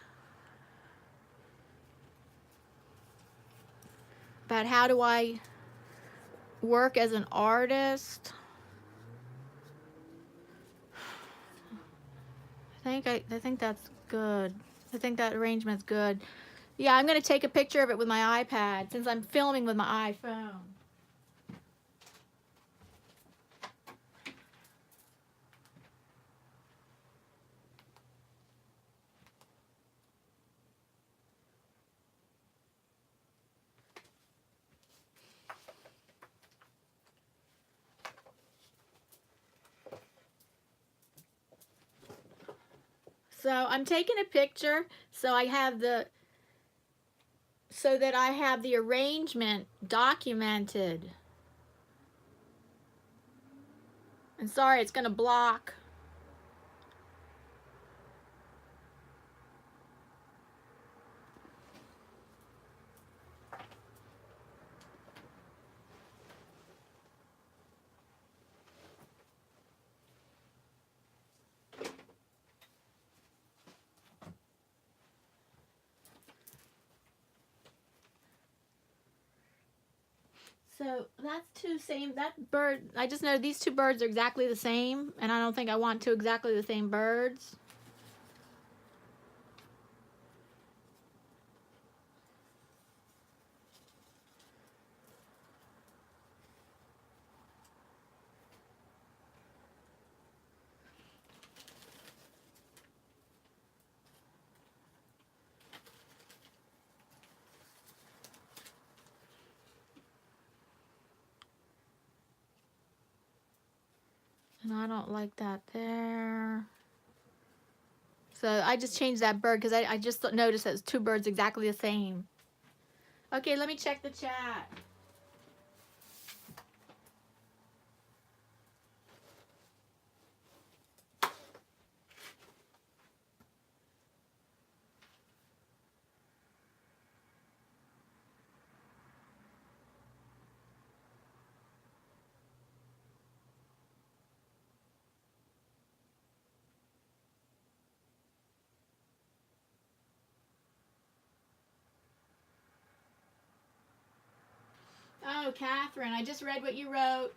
About how do I work as an artist? I think that's good. I think that arrangement's good. Yeah, I'm going to take a picture of it with my iPad since I'm filming with my iPhone. So I'm taking a picture so that I have the arrangement documented. And sorry, it's going to block. So that's that bird, I just know these two birds are exactly the same, and I don't think I want two exactly the same birds. And I don't like that there. So I just changed that bird because I just noticed that it's two birds exactly the same. Okay, let me check the chat. Oh, Catherine, I just read what you wrote.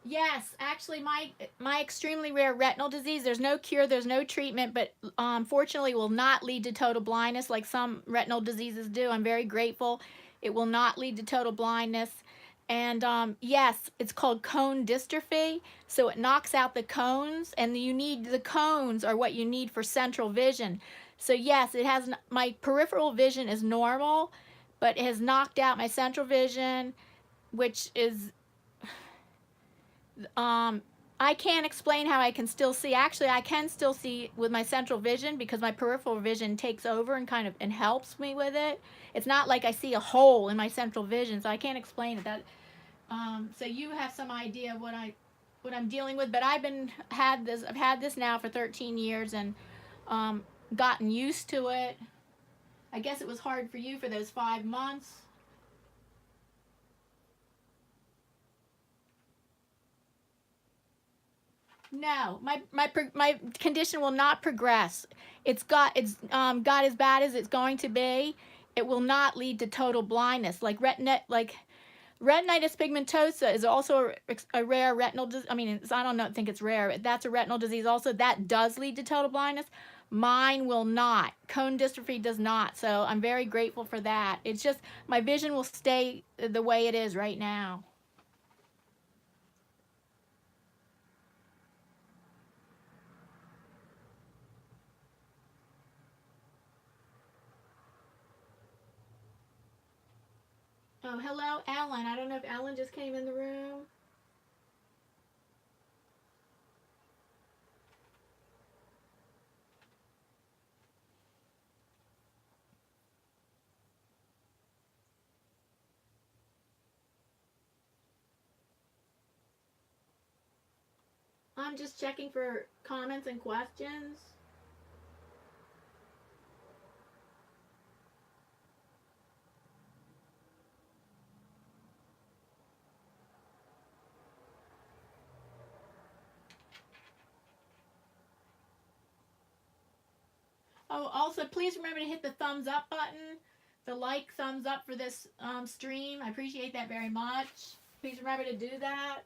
Yes, actually, my extremely rare retinal disease, there's no cure, there's no treatment, but fortunately will not lead to total blindness like some retinal diseases do. I'm very grateful. It will not lead to total blindness. And yes, it's called cone dystrophy. So it knocks out the cones, and the cones are what you need for central vision. So yes, my peripheral vision is normal, but it has knocked out my central vision, which is I can't explain how I can still see. Actually, I can still see with my central vision because my peripheral vision takes over and helps me with it. It's not like I see a hole in my central vision, so I can't explain it. So you have some idea of what I'm dealing with, but I've had this now for 13 years and gotten used to it. I guess it was hard for you for those 5 months. No, my condition will not progress. It's got as bad as it's going to be. It will not lead to total blindness. Retinitis pigmentosa is also a rare retinal disease. I mean, I don't think it's rare. That's a retinal disease also. That does lead to total blindness. Mine will not. Cone dystrophy does not. So I'm very grateful for that. It's just my vision will stay the way it is right now. Oh, hello, Ellen. I don't know if Ellen just came in the room. I'm just checking for comments and questions. Oh, also, please remember to hit the thumbs up button, the like thumbs up for this stream. I appreciate that very much. Please remember to do that.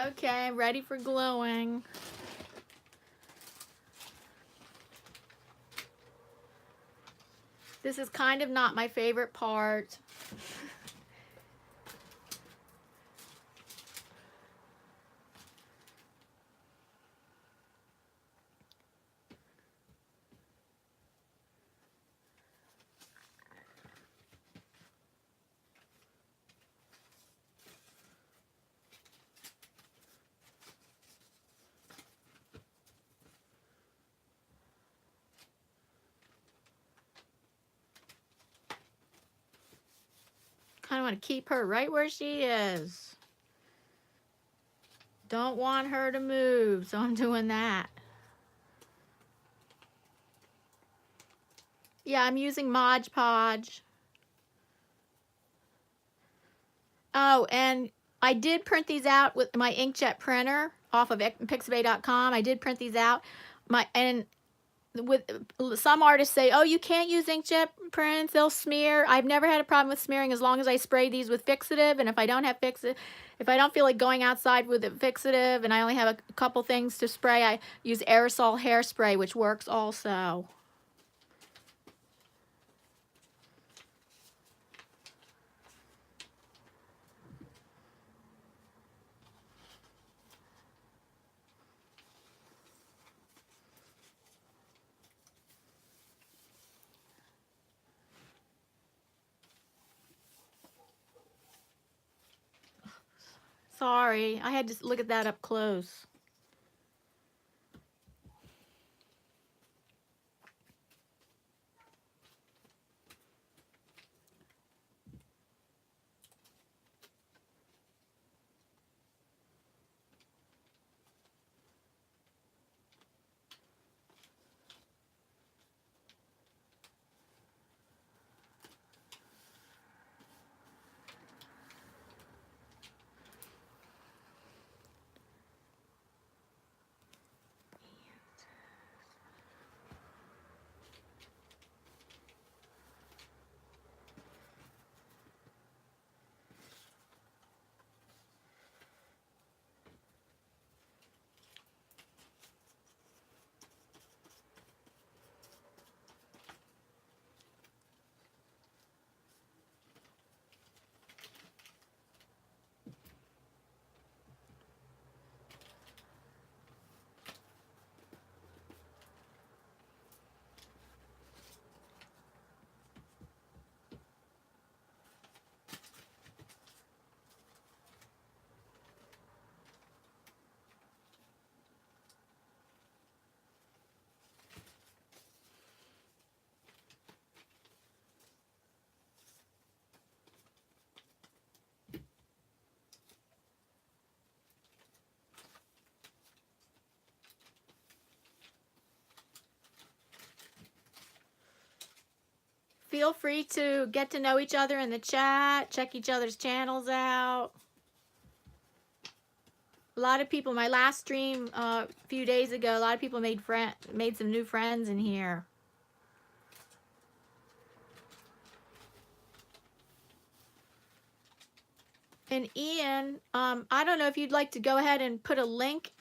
Okay, ready for gluing. This is kind of not my favorite part. Kind of want to keep her right where she is. Don't want her to move, so I'm doing that. Yeah, I'm using Mod Podge. Oh, and I did print these out with my inkjet printer off of pixabay.com. I did print these out. With some artists say, oh, you can't use inkjet prints, they'll smear. I've never had a problem with smearing as long as I spray these with fixative. And if I don't have if I don't feel like going outside with a fixative and I only have a couple things to spray, I use aerosol hairspray, which works also. Sorry, I had to look at that up close. Feel free to get to know each other in the chat, check each other's channels out. A lot of people, my last stream a few days ago, a lot of people made some new friends in here. And Ian, I don't know if you'd like to go ahead and put a link.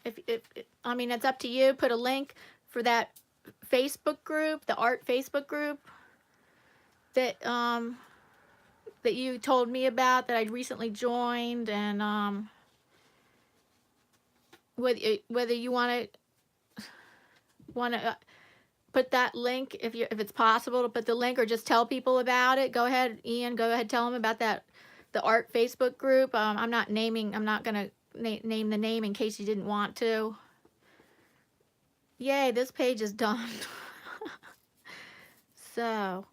I mean, it's up to you. Put a link for that Facebook group, the art Facebook group that that you told me about, that I'd recently joined, and whether you want to put that link, if it's possible to put the link, or just tell people about it. Go ahead, Ian. Go ahead, tell them about the art Facebook group. I'm not gonna name the name in case you didn't want to. Yay, this page is done. So.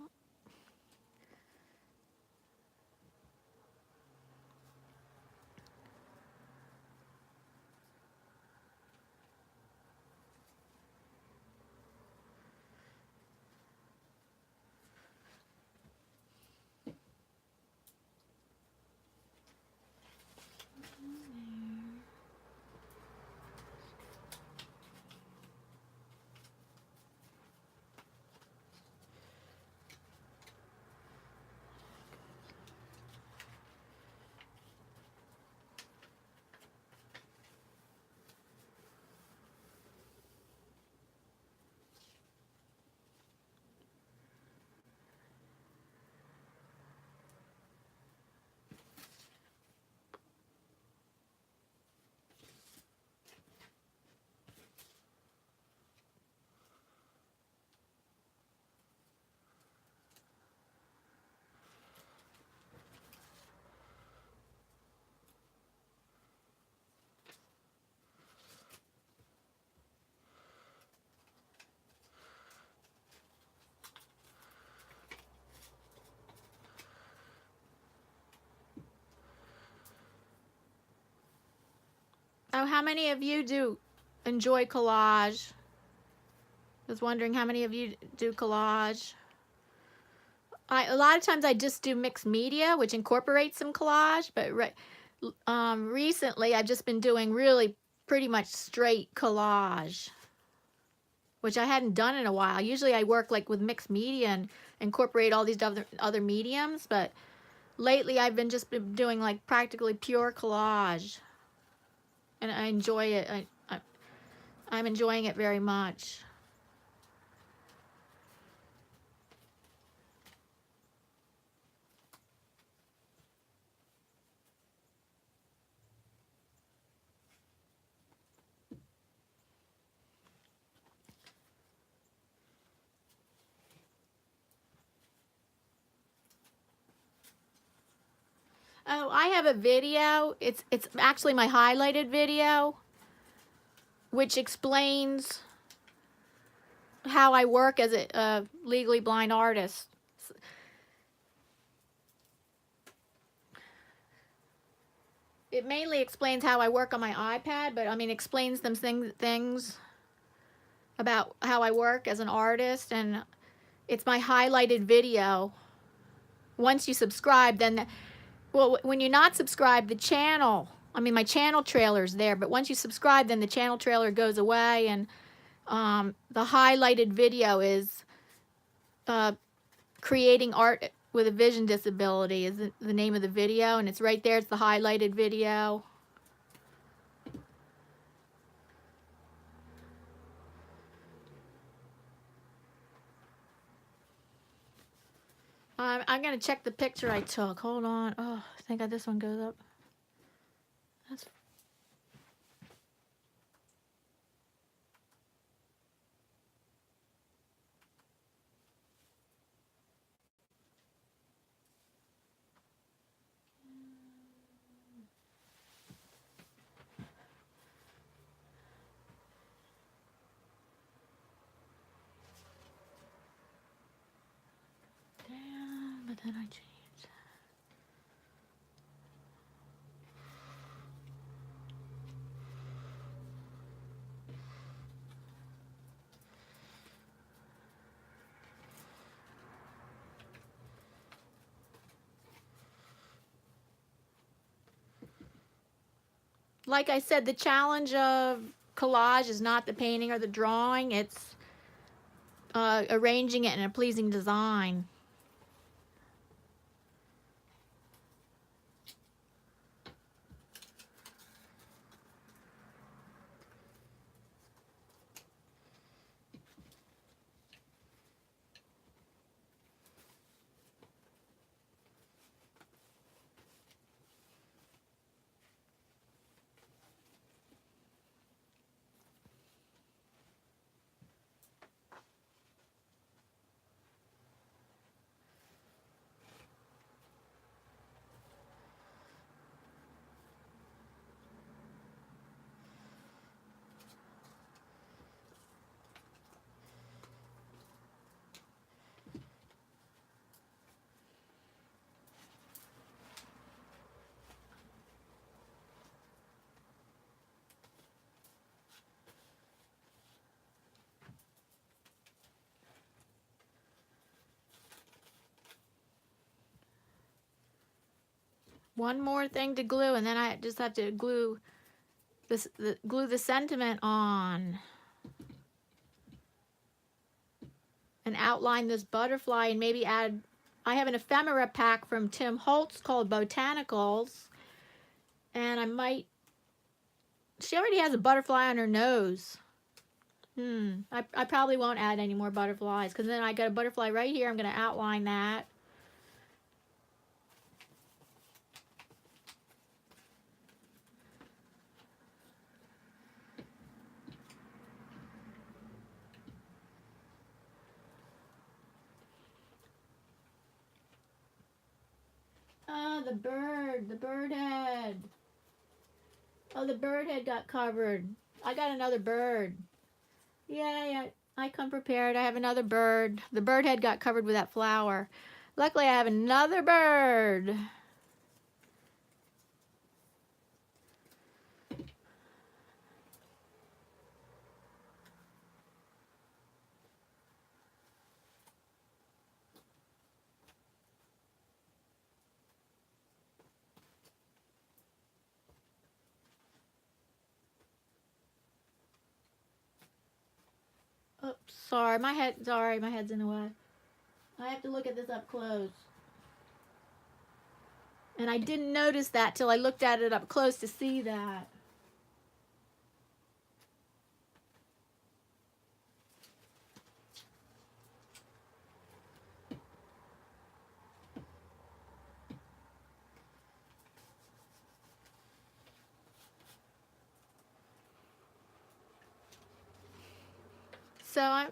So how many of you do enjoy collage? I was wondering how many of you do collage. A lot of times I just do mixed media, which incorporates some collage, but recently I've just been doing really pretty much straight collage, which I hadn't done in a while. Usually I work like with mixed media and incorporate all these other mediums, but lately I've just been doing like practically pure collage, and I enjoy it. I'm enjoying it very much. Oh, I have a video. It's actually my highlighted video, which explains how I work as a legally blind artist. It mainly explains how I work on my iPad, but I mean explains them things about how I work as an artist, and it's my highlighted video. Once you subscribe, then well, when you're not subscribed, the channel, I mean my channel trailer's there, but once you subscribe, then the channel trailer goes away, and the highlighted video is creating art with a vision disability is the name of the video, and it's right there. It's the highlighted video. I'm going to check the picture I took. Hold on. Oh, I think this one goes up. That's damn, but then I changed. Like I said, the challenge of collage is not the painting or the drawing. It's arranging it in a pleasing design. One more thing to glue, and then I just have to glue glue the sentiment on and outline this butterfly, and maybe add. I have an ephemera pack from Tim Holtz called Botanicals, and I might. She already has a butterfly on her nose. I probably won't add any more butterflies, because then I got a butterfly right here. I'm going to outline that. Oh, the bird head. Oh, the bird head got covered. I got another bird. Yay, I come prepared. I have another bird. The bird head got covered with that flower. Luckily, I have another bird. Sorry, my head's in the way. I have to look at this up close. And I didn't notice that till I looked at it up close to see that. So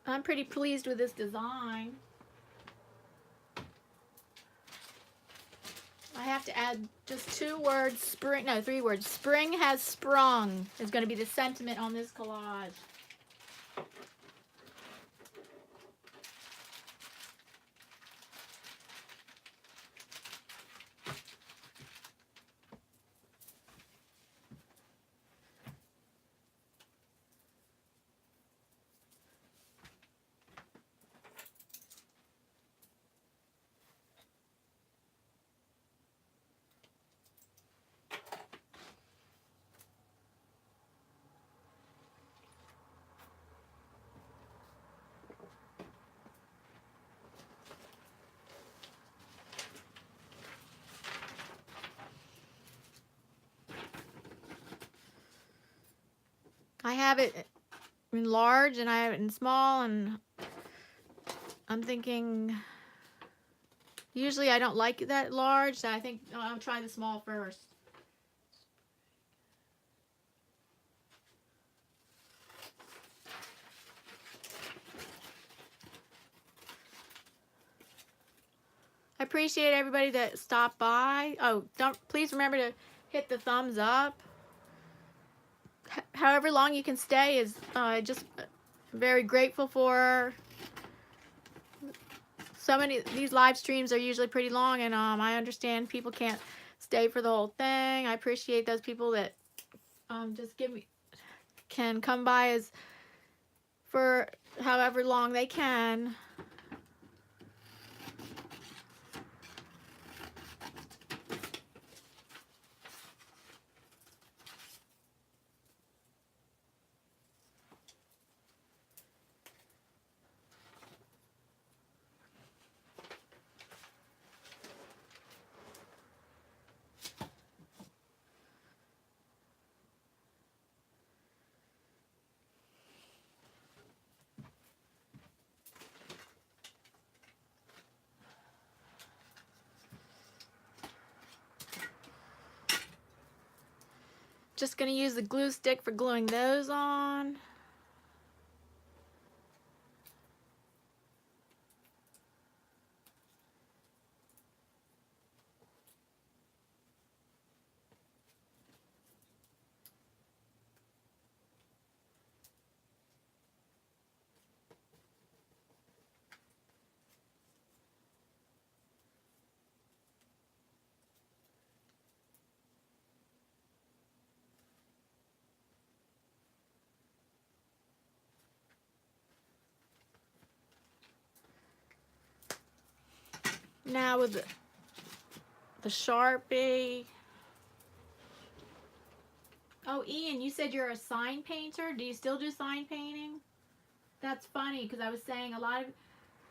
I'm pretty pleased with this design. I have to add just 2 words, 3 words. Spring has sprung is going to be the sentiment on this collage. I have it in large and I have it in small, and I'm thinking usually I don't like that large, so I think I'll try the small first. I appreciate everybody that stopped by. Oh, please remember to hit the thumbs up. However long you can stay is just very grateful for. So many, these live streams are usually pretty long, and I understand people can't stay for the whole thing. I appreciate those people that just can come by as for however long they can. Just going to use the glue stick for gluing those on. Now with the Sharpie. Oh, Ian, you said you're a sign painter. Do you still do sign painting? That's funny because I was saying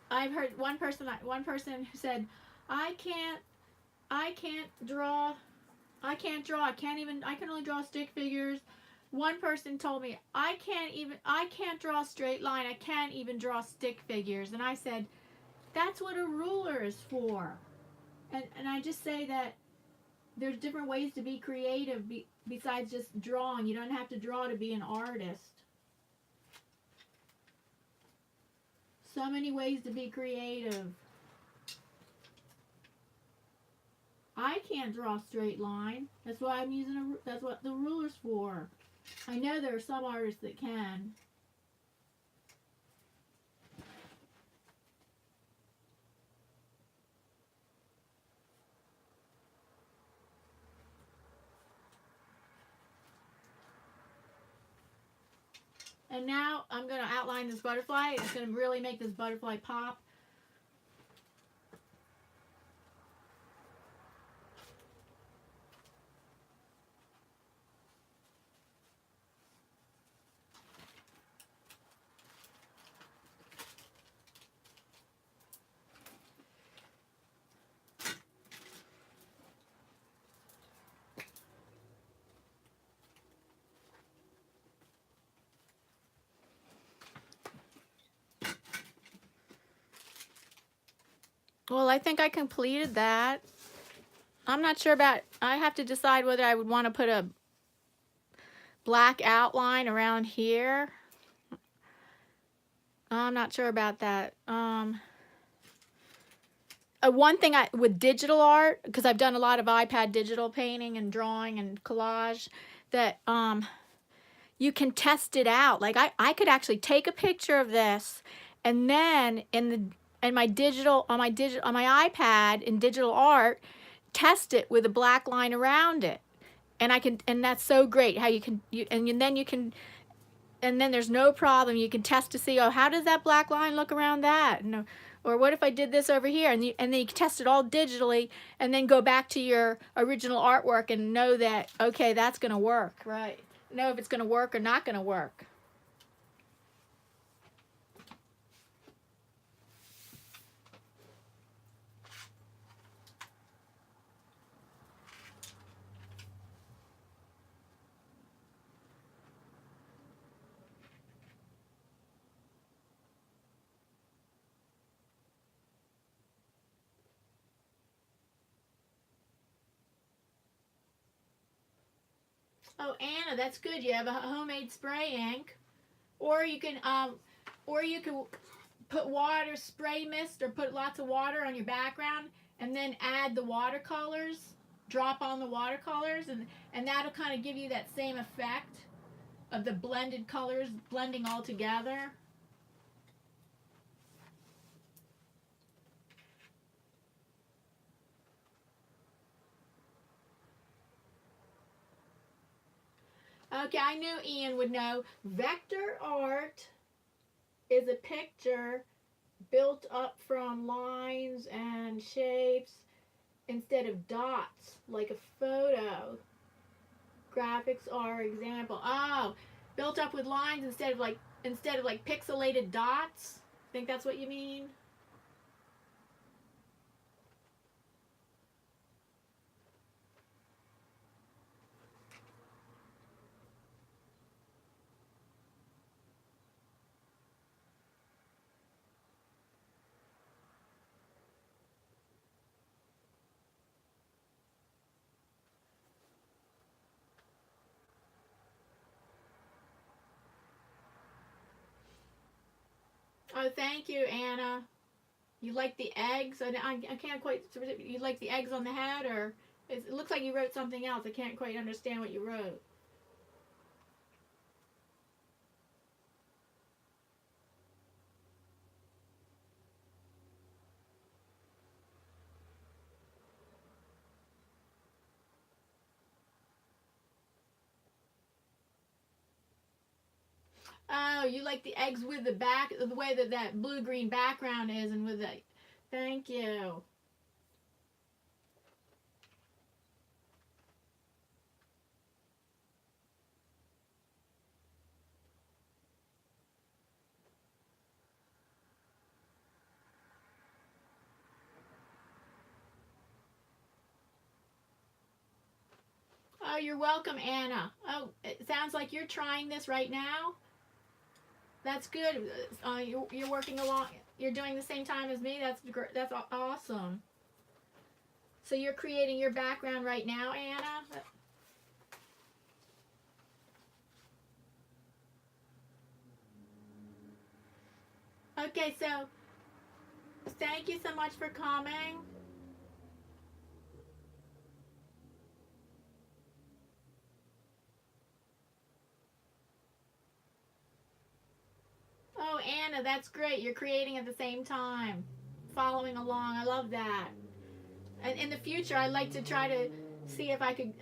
I've heard one person who said, I can't draw. I can only draw stick figures. One person told me, I can't draw a straight line. I can't even draw stick figures. And I said, that's what a ruler is for. And I just say that there's different ways to be creative besides just drawing. You don't have to draw to be an artist. So many ways to be creative. I can't draw a straight line. That's why I'm using that's what the ruler's for. I know there are some artists that can. And now I'm going to outline this butterfly. It's going to really make this butterfly pop. Well, I think I completed that. I'm not sure about, I have to decide whether I would want to put a black outline around here. I'm not sure about that. One thing with digital art, because I've done a lot of iPad digital painting and drawing and collage, that you can test it out. Like I could actually take a picture of this, and then in my digital on my iPad in digital art, test it with a black line around it, and that's so great how and then there's no problem. You can test to see, oh, how does that black line look around that? No, or what if I did this over here? And then you can test it all digitally, and then go back to your original artwork and know that, okay, that's going to work, right? Know if it's going to work or not going to work. Oh, Anna, that's good. You have a homemade spray ink, or you can put water spray mist or put lots of water on your background, and then add the watercolors. Drop on the watercolors, and that'll kind of give you that same effect of the blended colors blending all together. Okay, I knew Ian would know. Vector art is a picture built up from lines and shapes instead of dots, like a photo. Graphics are example. Oh, built up with lines instead of like pixelated dots. I think that's what you mean. Oh, thank you, Anna. You like the eggs? I can't quite. You like the eggs on the head, or it looks like you wrote something else. I can't quite understand what you wrote. Oh, you like the eggs with the back, the way that blue-green background is, and with the. Thank you. Oh, you're welcome, Anna. Oh, it sounds like you're trying this right now. That's good. You're working along. You're doing the same time as me. That's awesome. So you're creating your background right now, Anna. Okay, so thank you so much for coming. Oh, Anna, that's great. You're creating at the same time, following along. I love that. And in the future, I'd like to try to see if I could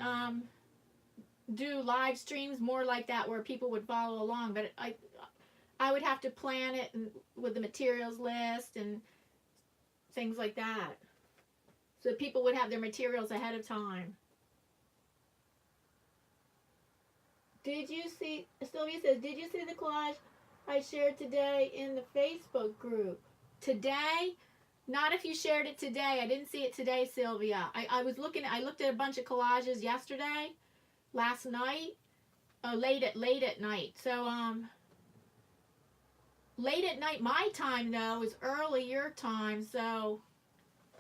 do live streams more like that, where people would follow along. But I would have to plan it with the materials list and things like that, so people would have their materials ahead of time. Did you see? Sylvia says, "Did you see the collage I shared today in the Facebook group?" Today? Not if you shared it today. I didn't see it today, Sylvia. I was looking. I looked at a bunch of collages yesterday, last night. Oh, late at night. So late at night my time though is early your time. So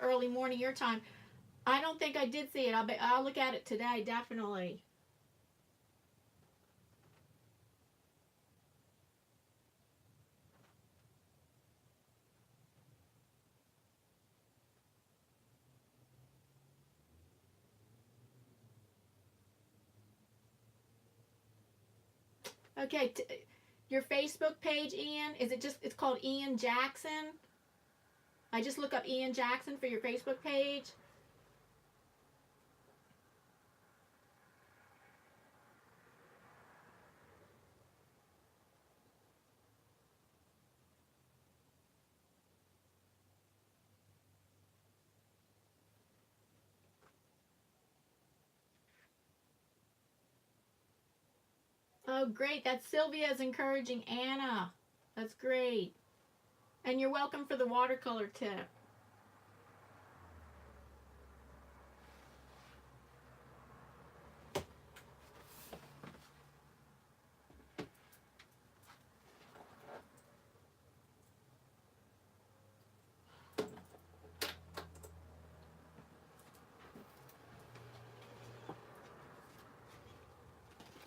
early morning your time. I don't think I did see it. I'll look at it today, definitely. Okay, your Facebook page, Ian, is it just, it's called Ian Jackson? I just look up Ian Jackson for your Facebook page. Oh, great. That's Sylvia's encouraging Anna. That's great. And you're welcome for the watercolor tip.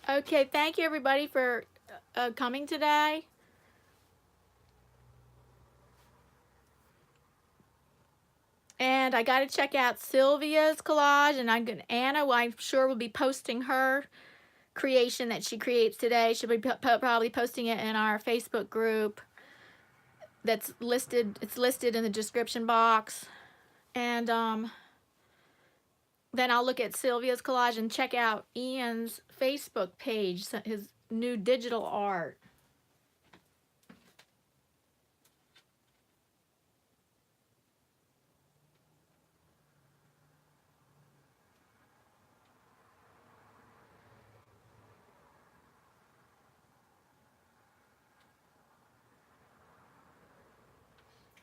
Okay, thank you everybody for coming today. And I got to check out Sylvia's collage, and Anna, I'm sure, will be posting her creation that she creates today. She'll be probably posting it in our Facebook group that's listed. It's listed in the description box. And then I'll look at Sylvia's collage and check out Ian's Facebook page, his new digital art.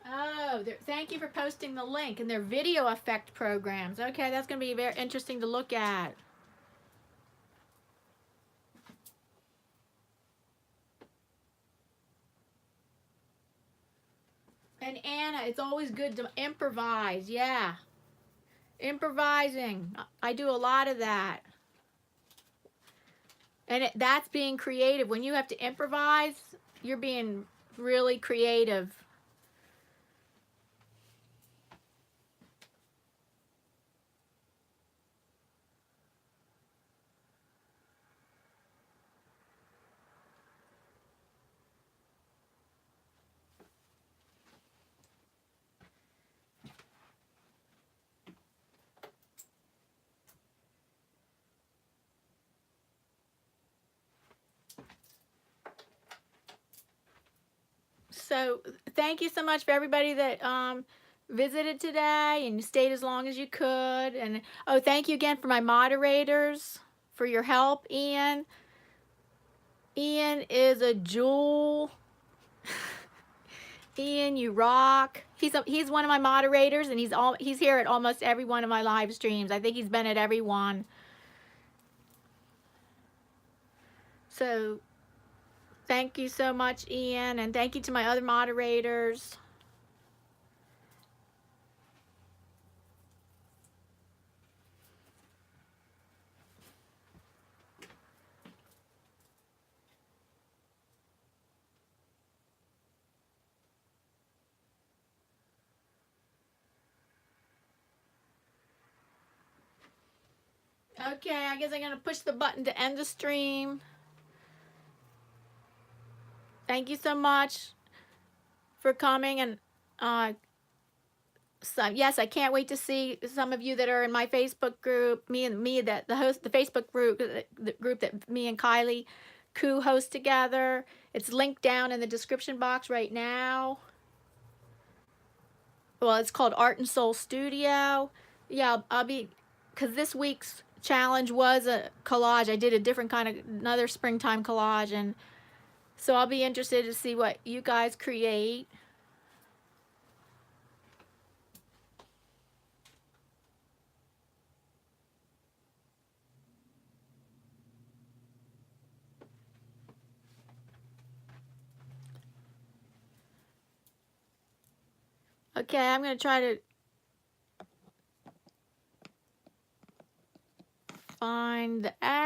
Oh, thank you for posting the link, and their video effect programs. Okay, that's going to be very interesting to look at. And Anna, it's always good to improvise. Yeah. Improvising. I do a lot of that. And that's being creative. When you have to improvise, you're being really creative. So thank you so much for everybody that visited today and stayed as long as you could. And oh, thank you again for my moderators for your help, Ian. Ian is a jewel. Ian, you rock. He's one of my moderators, and he's here at almost every one of my live streams. I think he's been at every one. So thank you so much, Ian, and thank you to my other moderators. Okay, I guess I'm going to push the button to end the stream. Thank you so much for coming, and so yes, I can't wait to see some of you that are in my Facebook group. The Facebook group, the group that me and Kylie Koo host together. It's linked down in the description box right now. Well, it's called Art and Soul Studio. Yeah, I'll be, because this week's challenge was a collage. I did a different kind of, another springtime collage, and so I'll be interested to see what you guys create. Okay, I'm going to try to find the ad.